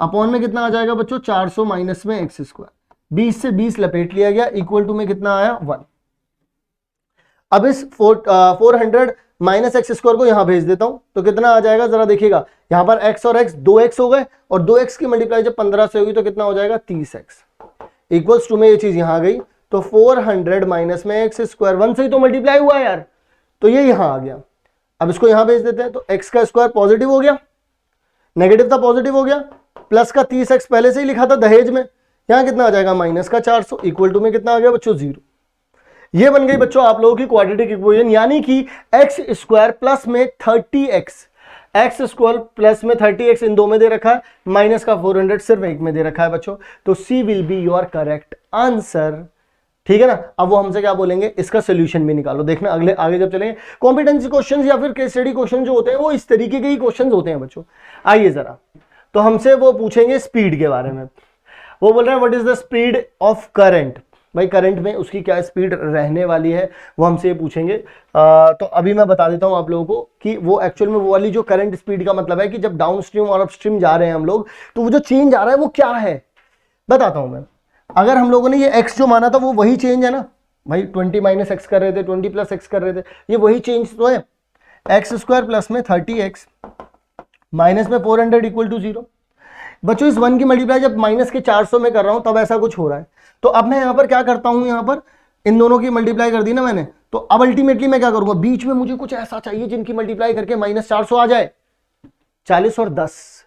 अपॉन में कितना आ जाएगा बच्चों 400 माइनस में एक्स स्क्वायर। 20 से 20 लपेट लिया गया, इक्वल टू में कितना आया 1। अब इस 400 माइनस एक्स स्क्वायर को यहां भेज देता हूं तो कितना आ जाएगा जरा देखिएगा, यहां पर x और x 2x हो गए और 2x की मल्टीप्लाई जब 15 से होगी तो कितना हो जाएगा 30x। इक्वल्स टू में ये चीज यहां आ गई तो 400 माइनस में एक्स स्क्वायर 1 से ही तो मल्टीप्लाई हुआ है यार, तो ये यहां आ गया। अब इसको यहां भेज देते हैं तो x का स्क्वायर पॉजिटिव हो गया, नेगेटिव था पॉजिटिव हो गया, प्लस का 30x पहले से ही लिखा था दहेज में, यहां कितना आ जाएगा माइनस का 400, इक्वल टू में कितना आ गया बच्चों 0। ये बन गई बच्चों आप लोगों की क्वाड्रेटिक इक्वेशन, यानी कि एक्स स्क्वायर प्लस में 30x, एक्स स्क्वायर प्लस में 30x इन दो में दे रखा है, माइनस का 400 सिर्फ एक में दे रखा है बच्चों, तो C will be your correct answer. ठीक है ना? अब वो हमसे क्या बोलेंगे, इसका सोल्यूशन भी निकालो। देखना अगले आगे जब चलेंगे कॉम्पिटेंसी क्वेश्चंस या फिर केस स्टडी क्वेश्चन जो होते हैं वो इस तरीके के ही क्वेश्चंस होते हैं बच्चों। आइए जरा, तो हमसे वो पूछेंगे स्पीड के बारे में। वो बोल रहे हैं what is the speed of current, भाई करंट में उसकी क्या स्पीड रहने वाली है वो हमसे ये पूछेंगे। तो अभी मैं बता देता हूं आप लोगों को कि वो एक्चुअल में वो वाली जो करंट स्पीड का मतलब है कि जब डाउन स्ट्रीम और अप स्ट्रीम जा रहे हैं हम लोग तो वो जो चेंज आ रहा है वो क्या है बताता हूं मैं। अगर हम लोगों ने ये x जो माना था वो वही चेंज है ना भाई, 20 माइनस एक्स कर रहे थे 20 प्लस एक्स कर रहे थे, ये वही चेंज तो है। एक्स स्क्वायर प्लस में 30x माइनस में 400 इक्वल टू 0। बच्चों इस 1 की मल्टीप्लाई जब माइनस के 400 में कर रहा हूं तब ऐसा कुछ हो रहा है, तो अब मैं यहां पर क्या करता हूं, यहां पर इन दोनों की मल्टीप्लाई कर दी ना मैंने, तो अब अल्टीमेटली मैं क्या करूंगा, बीच में मुझे कुछ ऐसा चाहिए जिनकी मल्टीप्लाई करके माइनस 400 आ जाए। 40 और 10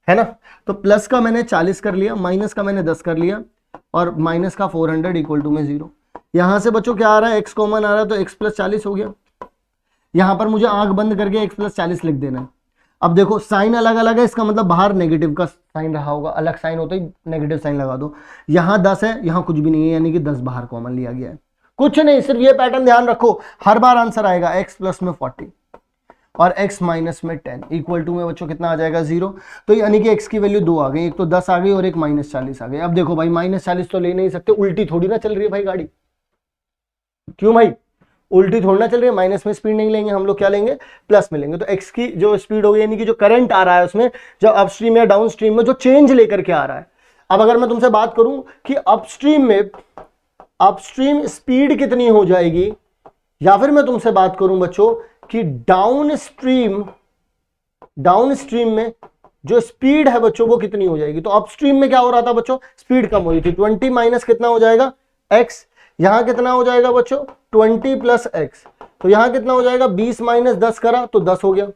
है ना, तो प्लस का मैंने 40 कर लिया, माइनस का मैंने 10 कर लिया और माइनस का 400 इक्वल टू में 0। यहां से बच्चों क्या आ रहा है, x कॉमन आ रहा है तो x प्लस 40 हो गया। यहां पर मुझे आंख बंद करके x प्लस 40 लिख देना है। अब देखो साइन अलग अलग है, इसका मतलब बाहर नेगेटिव का साइन रहा होगा, अलग साइन होता ही नेगेटिव साइन लगा दो। यहां 10 है, यहां कुछ भी नहीं है, यानी कि 10 बाहर कॉमन लिया गया है। कुछ नहीं, सिर्फ ये पैटर्न ध्यान रखो, हर बार आंसर आएगा x प्लस में 40 और x माइनस में 10 इक्वल टू में बच्चों कितना आ जाएगा 0। तो यानी कि x की वैल्यू 2 आ गई, एक तो 10 आ गई और एक माइनस 40 आ गई। अब देखो भाई माइनस 40 तो ले नहीं सकते, उल्टी थोड़ी ना चल रही है भाई गाड़ी, क्यों भाई उल्टी थोड़ी ना चल रही है, माइनस में स्पीड नहीं लेंगे हम लोग, क्या लेंगे प्लस में लेंगे। तो x की जो स्पीड होगी यानी कि जो करंट आ रहा है उसमें जब अपस्ट्रीम या डाउनस्ट्रीम में जो चेंज लेकर के आ रहा है। अब अगर मैं तुमसे बात करूं कि अपस्ट्रीम में अपस्ट्रीम स्पीड कितनी हो जाएगी, या फिर मैं तुमसे बात करूं बच्चों कि डाउनस्ट्रीम में जो स्पीड है बच्चों वो कितनी हो जाएगी, तो अपस्ट्रीम में क्या हो रहा था बच्चों, स्पीड कम हो रही थी। 20 माइनस कितना हो जाएगा x, यहां कितना हो जाएगा बच्चों 20 प्लस x, तो यहां कितना हो जाएगा 20 माइनस 10 करा तो 10 हो गया,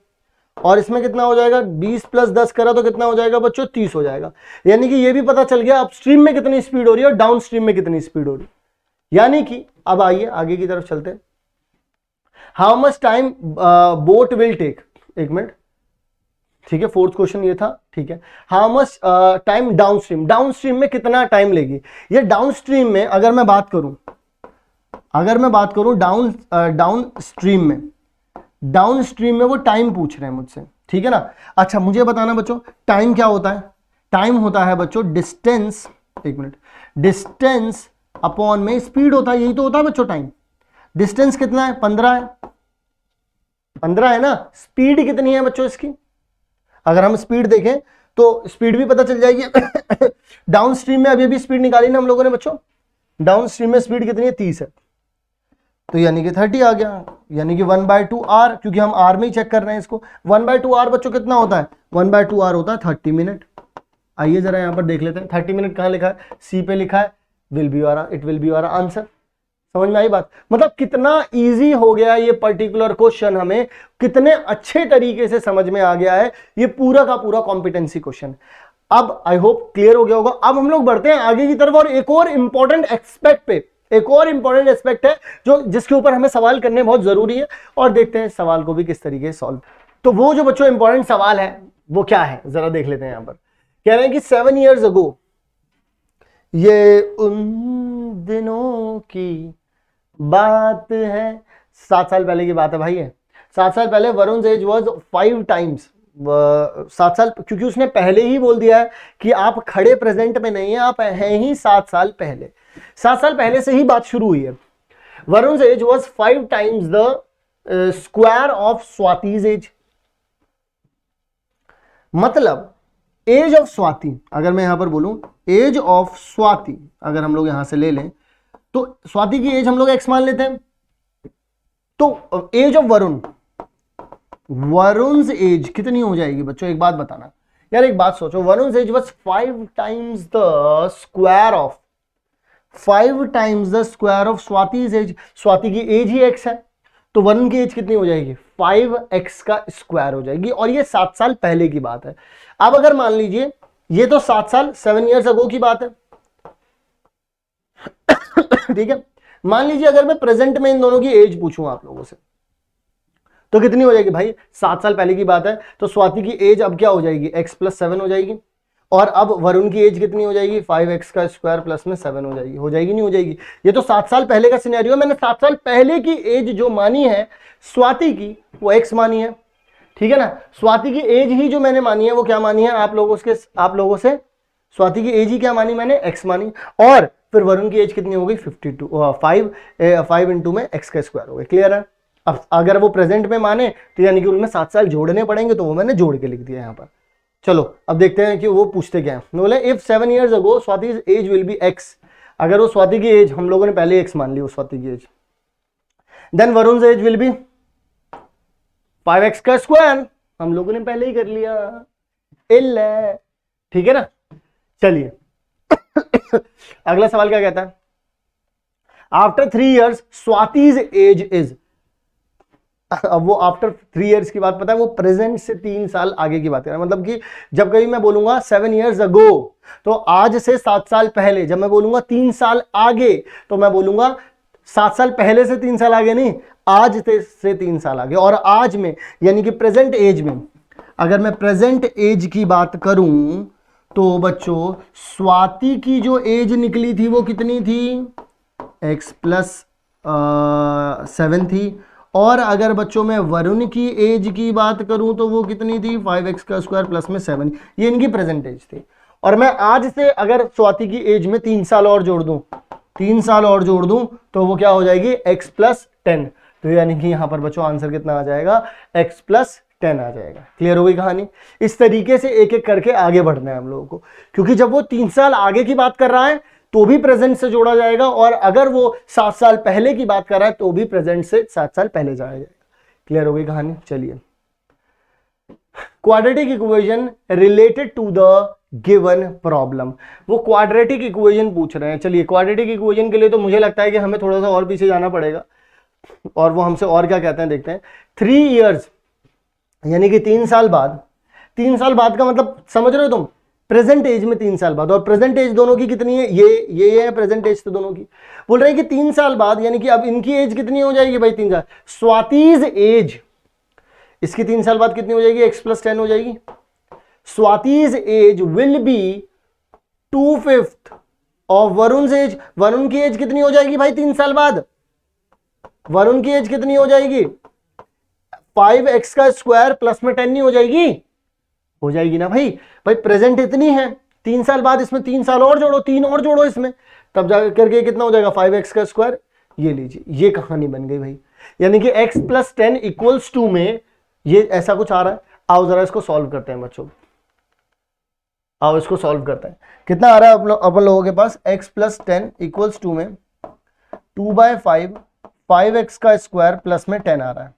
और इसमें कितना हो जाएगा 20 प्लस 10 करा तो कितना हो जाएगा बच्चों 30 हो जाएगा। यानी कि ये भी पता चल गया अपस्ट्रीम में कितनी स्पीड हो रही है और डाउनस्ट्रीम में कितनी स्पीड हो रही है। यानी कि अब आइए आगे की तरफ चलते हैं। How much time boat will take, एक मिनट, ठीक है, फोर्थ क्वेश्चन ये था, ठीक है। हाउ मच टाइम डाउनस्ट्रीम में कितना टाइम लेगी। ये डाउनस्ट्रीम में अगर मैं बात करूं डाउनस्ट्रीम में वो टाइम पूछ रहे हैं मुझसे, ठीक है ना। अच्छा मुझे बताना बच्चों टाइम क्या होता है, टाइम होता है बच्चों डिस्टेंस एक मिनट, डिस्टेंस अपॉन में स्पीड होता है, यही तो होता है बच्चों टाइम। डिस्टेंस कितना है? 15 है, 15 है ना। स्पीड कितनी है बच्चों इसकी? अगर हम स्पीड देखें तो स्पीड भी पता चल जाएगी। डाउन स्ट्रीम में अभी अभी स्पीड निकाली ना हम लोगों ने बच्चों, डाउन स्ट्रीम में स्पीड कितनी है? 30 है, तो यानी कि 30 आ गया, यानी कि 1/2 आर, क्योंकि हम आर में ही चेक कर रहे हैं इसको। 1/2 आर बच्चों कितना होता है? 1/2 आर होता है 30 मिनट। आइए जरा यहां पर देख लेते हैं 30 मिनट कहां लिखा है? सी पे लिखा है, will be your, it will be your answer. समझ में आई बात? मतलब कितना इजी हो गया ये पर्टिकुलर क्वेश्चन, हमें कितने अच्छे तरीके से समझ में आ गया है ये पूरा का पूरा कॉम्पिटेंसी क्वेश्चन। अब आई होप क्लियर हो गया होगा। अब हम लोग बढ़ते हैं आगे की तरफ, और एक और इंपॉर्टेंट एस्पेक्ट पे, एक और इंपॉर्टेंट एस्पेक्ट है जो जिसके ऊपर हमें सवाल करने बहुत जरूरी है, और देखते हैं सवाल को भी किस तरीके से सॉल्व। तो वो जो बच्चों इंपॉर्टेंट सवाल है वो क्या है, जरा देख लेते हैं। यहां पर कह रहे हैं कि 7 years ago, ये उन दिनों की बात है, 7 साल पहले की बात है भाई। है 7 साल पहले वरुण एज वाज 5 times, 7 साल, क्योंकि उसने पहले ही बोल दिया है कि आप खड़े प्रेजेंट में नहीं है, आप हैं ही 7 साल पहले। 7 साल पहले से ही बात शुरू हुई है। Varun age was 5 times the square of Swati's age. मतलब एज ऑफ स्वाति, अगर मैं यहां पर बोलूं एज ऑफ स्वाति, अगर हम लोग यहां से ले लें तो स्वाति की एज हम लोग x मान लेते हैं, तो age of Varun, Varun age कितनी हो जाएगी बच्चों? एक बात बताना यार, एक बात सोचो, Varun age was 5 times the square of, 5 times the square of Swati's age. Swati की एज ही x है, तो वरुण की एज कितनी हो जाएगी? 5x का स्क्वायर हो जाएगी, और ये 7 साल पहले की बात है। अब अगर मान लीजिए ये तो 7 साल 7 years ago की बात है, ठीक है। मान लीजिए अगर मैं प्रेजेंट में इन दोनों की एज पूछूं आप लोगों से, तो कितनी हो जाएगी भाई? 7 साल पहले की बात है, तो स्वाति की एज अब क्या हो जाएगी? x + 7 हो जाएगी, और अब वरुण की एज कितनी हो जाएगी? 5x का स्क्वायर प्लस में 7 हो जाएगी। हो जाएगी नहीं हो जाएगी? ये तो 7 साल पहले का सिनेरियो है, मैंने 7 साल पहले की एज जो मानी है स्वाति की वो x मानी है, ठीक है ना। स्वाति की एज ही जो मैंने मानी है वो क्या मानी है? आप लोगों से स्वाति की एज ही क्या मानी मैंने? x मानी, और फिर वरुण की एज कितनी हो गई? 52, 5 इंटू में x का स्क्वायर हो गया। क्लियर है? अब अगर वो प्रेजेंट में माने तो यानी कि उनमें 7 साल जोड़ने पड़ेंगे, तो वो मैंने जोड़ के लिख दिया यहाँ पर। चलो अब देखते हैं कि वो पूछते क्या है। बोले if 7 years ago Swati age will be x, अगर वो स्वाति की एज, हम लोगों ने पहले x मान ली उस स्वाति की age, then Varun age will be 5x का स्क्वायर, हम लोगों ने पहले ही कर लिया, ठीक है ना। चलिए अगला सवाल क्या कहता है? After 3 years Swati's as is, अब वो आफ्टर 3 years की बात पता है, वो प्रेजेंट से 3 साल आगे की बात कर रहा है। मतलब कि जब कभी मैं बोलूंगा 7 years ago, तो आज से 7 साल पहले। जब मैं बोलूंगा 3 साल आगे, तो मैं बोलूंगा 7 साल पहले से 3 साल आगे नहीं, आज से 3 साल आगे। और आज में यानी कि प्रेजेंट एज में, अगर मैं प्रेजेंट एज की बात करूं तो बच्चों स्वाति की जो एज निकली थी वो कितनी थी? x + 7 थी। और अगर बच्चों मैं वरुण की एज की बात करूं तो वो कितनी थी? 5x का स्क्वायर प्लस में 7। ये इनकी प्रेजेंट एज थी। और मैं आज से अगर स्वाति की एज में 3 साल और जोड़ दूं, 3 साल और जोड़ दूं, तो वो क्या हो जाएगी? x + 10। तो यानी कि यहां पर बच्चों आंसर कितना आ जाएगा? x + 10 आ जाएगा। क्लियर हो गई कहानी? इस तरीके से एक एक करके आगे बढ़ना है हम लोगों को, क्योंकि जब वो 3 साल आगे की बात कर रहा है तो भी प्रेजेंट से जोड़ा जाएगा, और अगर वो 7 साल पहले की बात कर रहा है तो भी प्रेजेंट से 7 साल पहले जाया जाएगा। क्लियर हो गई कहानी? चलिए, quadratic equation related to the given problem, वो क्वाड्रेटिक इक्वेशन पूछ रहे हैं। चलिए, क्वाड्रेटिक इक्वेशन के लिए तो मुझे लगता है कि हमें थोड़ा सा और पीछे जाना पड़ेगा, और वो हमसे और क्या कहते हैं देखते हैं। 3 years यानी कि 3 साल बाद, 3 साल बाद का मतलब समझ रहे हो तुम? प्रेजेंट एज में 3 साल बाद, और प्रेजेंट एज दोनों की कितनी है? ये है प्रेजेंट एज तो दोनों की। बोल रहे हैं कि 3 साल बाद, यानी कि अब इनकी एज कितनी हो जाएगी भाई? 3 साल। स्वातिज एज, इसकी 3 साल बाद कितनी हो जाएगी? x + 10 हो जाएगी। Swati's age will be 2/5 of Varun age. Varun की एज कितनी हो जाएगी भाई 3 साल बाद? वरुण की एज कितनी हो जाएगी? 5x का स्क्वायर प्लस में 10 नहीं हो जाएगी? हो जाएगी ना भाई। भाई प्रेजेंट इतनी है 3 साल बाद इसमें 3 साल और जोड़ो, 3 और जोड़ो इसमें, तब जाकर करके कितना हो जाएगा 5x का स्क्वायर। ये लीजिए, ये कहानी बन गई भाई। यानी कि x + 10 = 2 में ये ऐसा कुछ आ रहा है। आओ जरा इसको सॉल्व करते हैं बच्चों, आओ इसको सॉल्व करते हैं। कितना आ रहा है अपन लोगों के पास, x + 10 = 2 में 2/5 5x का स्क्वायर प्लस में 10 आ रहा है।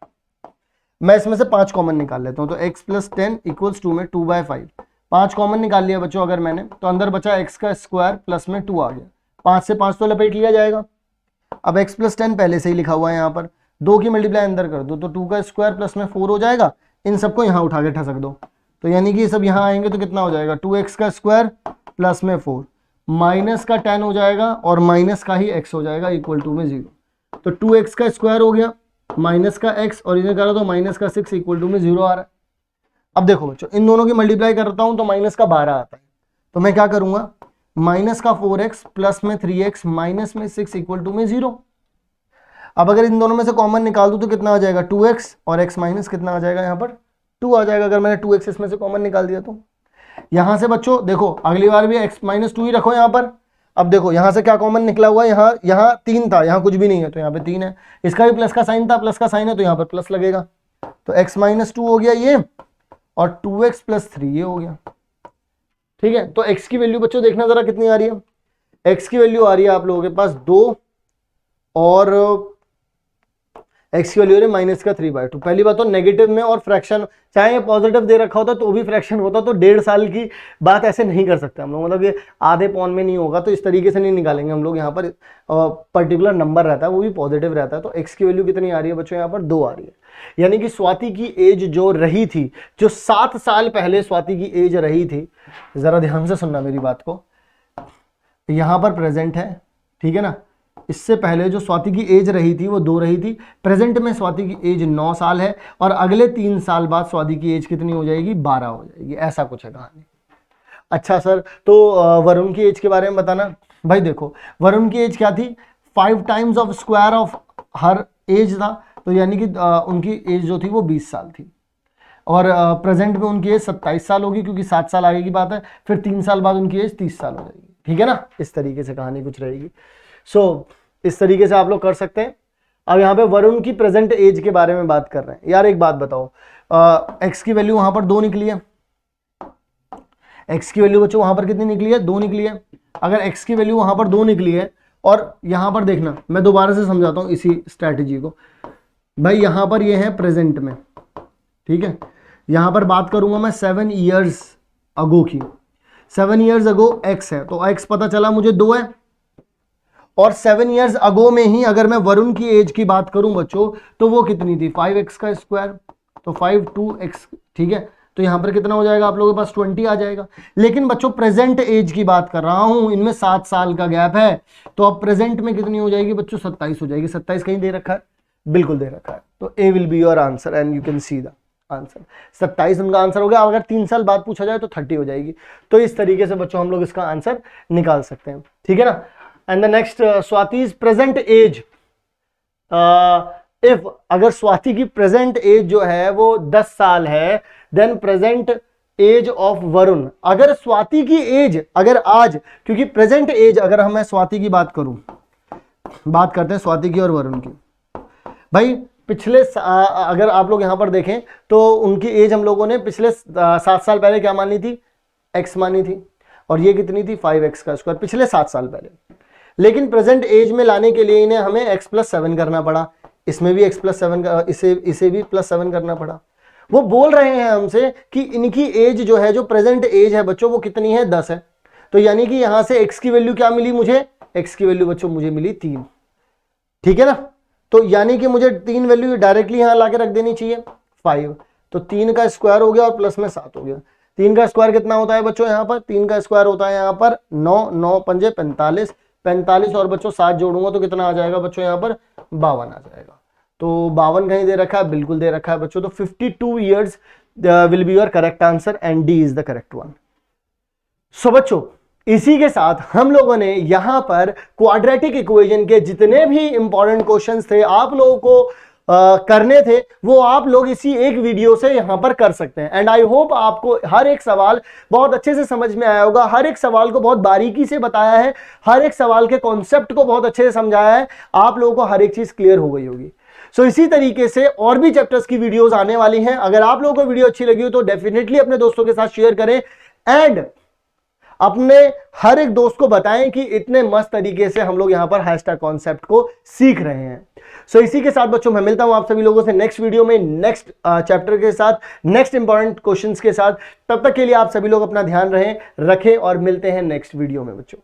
मैं इसमें से 5 कॉमन निकाल लेता हूं, तो x + 10 = 2 में 2/5 5 कॉमन निकाल लिया बच्चों अगर मैंने, तो अंदर बचा x का स्क्वायर प्लस में 2 आ गया। 5 से 5 तो लपेट लिया जाएगा। अब x + 10 पहले से ही लिखा हुआ है यहाँ पर, 2 की मल्टीप्लाई अंदर कर दो तो 2 का स्क्वायर प्लस में 4 हो जाएगा। इन सबको यहाँ उठा के ठसक दो, तो यानी कि सब यहाँ आएंगे तो कितना हो जाएगा 2x का स्क्वायर प्लस में 4 माइनस का 10 हो जाएगा और माइनस का ही x हो जाएगा = में 0। तो 2x का स्क्वायर हो गया माइनस का x और इन्हें करो तो माइनस का 6 = में 0 आ रहा है। अब देखो बच्चों, इन दोनों की मल्टीप्लाई करता हूं तो माइनस का 12 आता है, तो मैं क्या करूंगा माइनस का 4x प्लस में 3x माइनस में 6 = में 0। अब अगर इन दोनों में से कॉमन निकाल दूं तो कितना आ जाएगा 2x और x माइनस कितना आ जाएगा यहाँ पर 2 आ जाएगा। अगर मैंने 2x इसमें से कॉमन निकाल दिया तो यहां से बच्चों देखो अगली बार भी x - 2 ही रखो यहाँ पर। अब देखो यहां से क्या कॉमन निकला हुआ है, यहाँ 3 था, यहाँ कुछ भी नहीं है तो यहाँ पे 3 है। इसका भी प्लस का साइन था, प्लस का साइन है तो यहाँ पर प्लस लगेगा। तो x - 2 हो गया ये और 2x + 3 ये हो गया। ठीक है, तो x की वैल्यू बच्चों देखना जरा कितनी आ रही है। x की वैल्यू आ रही है आप लोगों के पास 2 और x की वैल्यू है -3/2। पहली बात तो नेगेटिव में और फ्रैक्शन, चाहे ये पॉजिटिव दे रखा होता तो भी फ्रैक्शन होता, तो 1.5 साल की बात ऐसे नहीं कर सकते हम लोग, मतलब ये आधे पौन में नहीं होगा तो इस तरीके से नहीं निकालेंगे हम लोग। यहाँ पर पर्टिकुलर नंबर रहता है वो भी पॉजिटिव रहता है। तो x की वैल्यू कितनी आ रही है बच्चों, यहाँ पर 2 आ रही है। यानी कि स्वाति की एज जो रही थी, जो 7 साल पहले स्वाति की एज रही थी, जरा ध्यान से सुनना मेरी बात को, यहां पर प्रेजेंट है, ठीक है ना। इससे पहले जो स्वाति की एज रही थी वो 2 रही थी, प्रेजेंट में स्वाति की एज 9 साल है और अगले 3 साल बाद स्वाति की एज कितनी हो जाएगी 12 हो जाएगी। ऐसा कुछ है कहानी। अच्छा सर, तो वरुण की एज के बारे में बताना। भाई देखो वरुण की एज क्या थी, 5 times of square of her age था, तो यानी कि उनकी एज जो थी वो 20 साल थी और प्रेजेंट में उनकी एज 27 साल होगी क्योंकि 7 साल आगे की बात है। फिर 3 साल बाद उनकी एज 30 साल हो जाएगी। ठीक है ना, इस तरीके से कहानी कुछ रहेगी। सो इस तरीके से आप लोग कर सकते हैं। अब यहाँ पे वरुण की प्रेजेंट एज के बारे में बात कर रहे हैं। यार एक बात बताओ, x की वैल्यू वहां पर 2 निकली है, x की वैल्यू बच्चों वहां पर कितनी निकली है 2 निकली है। अगर x की वैल्यू वहां पर 2 निकली है और यहां पर देखना, मैं दोबारा से समझाता हूं इसी स्ट्रैटेजी को। भाई यहां पर ये है प्रेजेंट में, ठीक है, यहां पर बात करूंगा मैं 7 ईयर्स अगो की। 7 ईयर्स अगो x है, तो x पता चला मुझे 2 है और 7 ईयर्स अगो में ही अगर मैं वरुण की एज की बात करूं बच्चों तो वो कितनी थी 5x का स्क्वायर, तो 5 2x, ठीक है। तो यहां पर कितना हो जाएगा आप लोगों के पास 20 आ जाएगा। लेकिन बच्चों प्रेजेंट एज की बात कर रहा हूं, इनमें 7 साल का गैप है, तो अब प्रेजेंट में कितनी हो जाएगी बच्चों 27 हो जाएगी। 27 कहीं दे रखा है, बिल्कुल दे रखा है, तो A will be your answer and you can see the answer. 27 उनका आंसर हो गया। अगर 3 साल बाद पूछा जाए तो 30 हो जाएगी। तो इस तरीके से बच्चों हम लोग इसका आंसर निकाल सकते हैं, ठीक है ना। And the next, Swati's present age, if अगर स्वाति की प्रेजेंट एज जो है वो 10 साल है, then present age of Varun, अगर स्वाति की एज अगर आज, क्योंकि प्रेजेंट एज अगर हम मैं स्वाति की बात करूं, बात करते हैं स्वाति की और वरुण की। भाई पिछले अगर आप लोग यहां पर देखें तो उनकी एज हम लोगों ने पिछले 7 साल पहले क्या मानी थी, x मानी थी, और ये कितनी थी 5x का स्क्वायर पिछले 7 साल पहले। लेकिन प्रेजेंट एज में लाने के लिए इन्हें हमें x + 7 करना पड़ा, इसमें भी x + 7 इसे भी +7 करना पड़ा। वो बोल रहे हैं हमसे कि इनकी एज जो है, जो प्रेजेंट एज है बच्चों, वो कितनी है 10 है। तो यानी कि यहां से x की वैल्यू क्या मिली मुझे, x की वैल्यू बच्चों मुझे मिली 3, ठीक है ना। तो यानी कि मुझे 3 वैल्यू डायरेक्टली यहां लाके रख देनी चाहिए 5, तो 3 का स्क्वायर हो गया और प्लस में 7 हो गया। 3 का स्क्वायर कितना होता है बच्चों, यहाँ पर 3 का स्क्वायर होता है यहाँ पर 9, 9 पंजे 45, 45 और बच्चों 7 जोड़ूंगा तो कितना आ जाएगा बच्चों, यहाँ पर 52 आ जाएगा। तो 52 कहीं दे रखा है, बिल्कुल दे रखा है बच्चों। तो 52 years will be your correct answer and D is the correct one. So बच्चों इसी के साथ हम लोगों ने यहां पर क्वाड्रेटिक इक्वेशन के जितने भी इंपॉर्टेंट क्वेश्चंस थे आप लोगों को करने थे वो आप लोग इसी एक वीडियो से यहां पर कर सकते हैं। एंड आई होप आपको हर एक सवाल बहुत अच्छे से समझ में आया होगा, हर एक सवाल को बहुत बारीकी से बताया है, हर एक सवाल के कॉन्सेप्ट को बहुत अच्छे से समझाया है, आप लोगों को हर एक चीज क्लियर हो गई होगी। सो इसी तरीके से और भी चैप्टर्स की वीडियोस आने वाली हैं। अगर आप लोगों को वीडियो अच्छी लगी हो तो डेफिनेटली अपने दोस्तों के साथ शेयर करें एंड अपने हर एक दोस्त को बताएं कि इतने मस्त तरीके से हम लोग यहां पर हैशटैग कॉन्सेप्ट को सीख रहे हैं। सो इसी के साथ बच्चों मैं मिलता हूं आप सभी लोगों से नेक्स्ट वीडियो में, नेक्स्ट चैप्टर के साथ, नेक्स्ट इंपॉर्टेंट क्वेश्चंस के साथ। तब तक के लिए आप सभी लोग अपना ध्यान रखें और मिलते हैं नेक्स्ट वीडियो में बच्चों।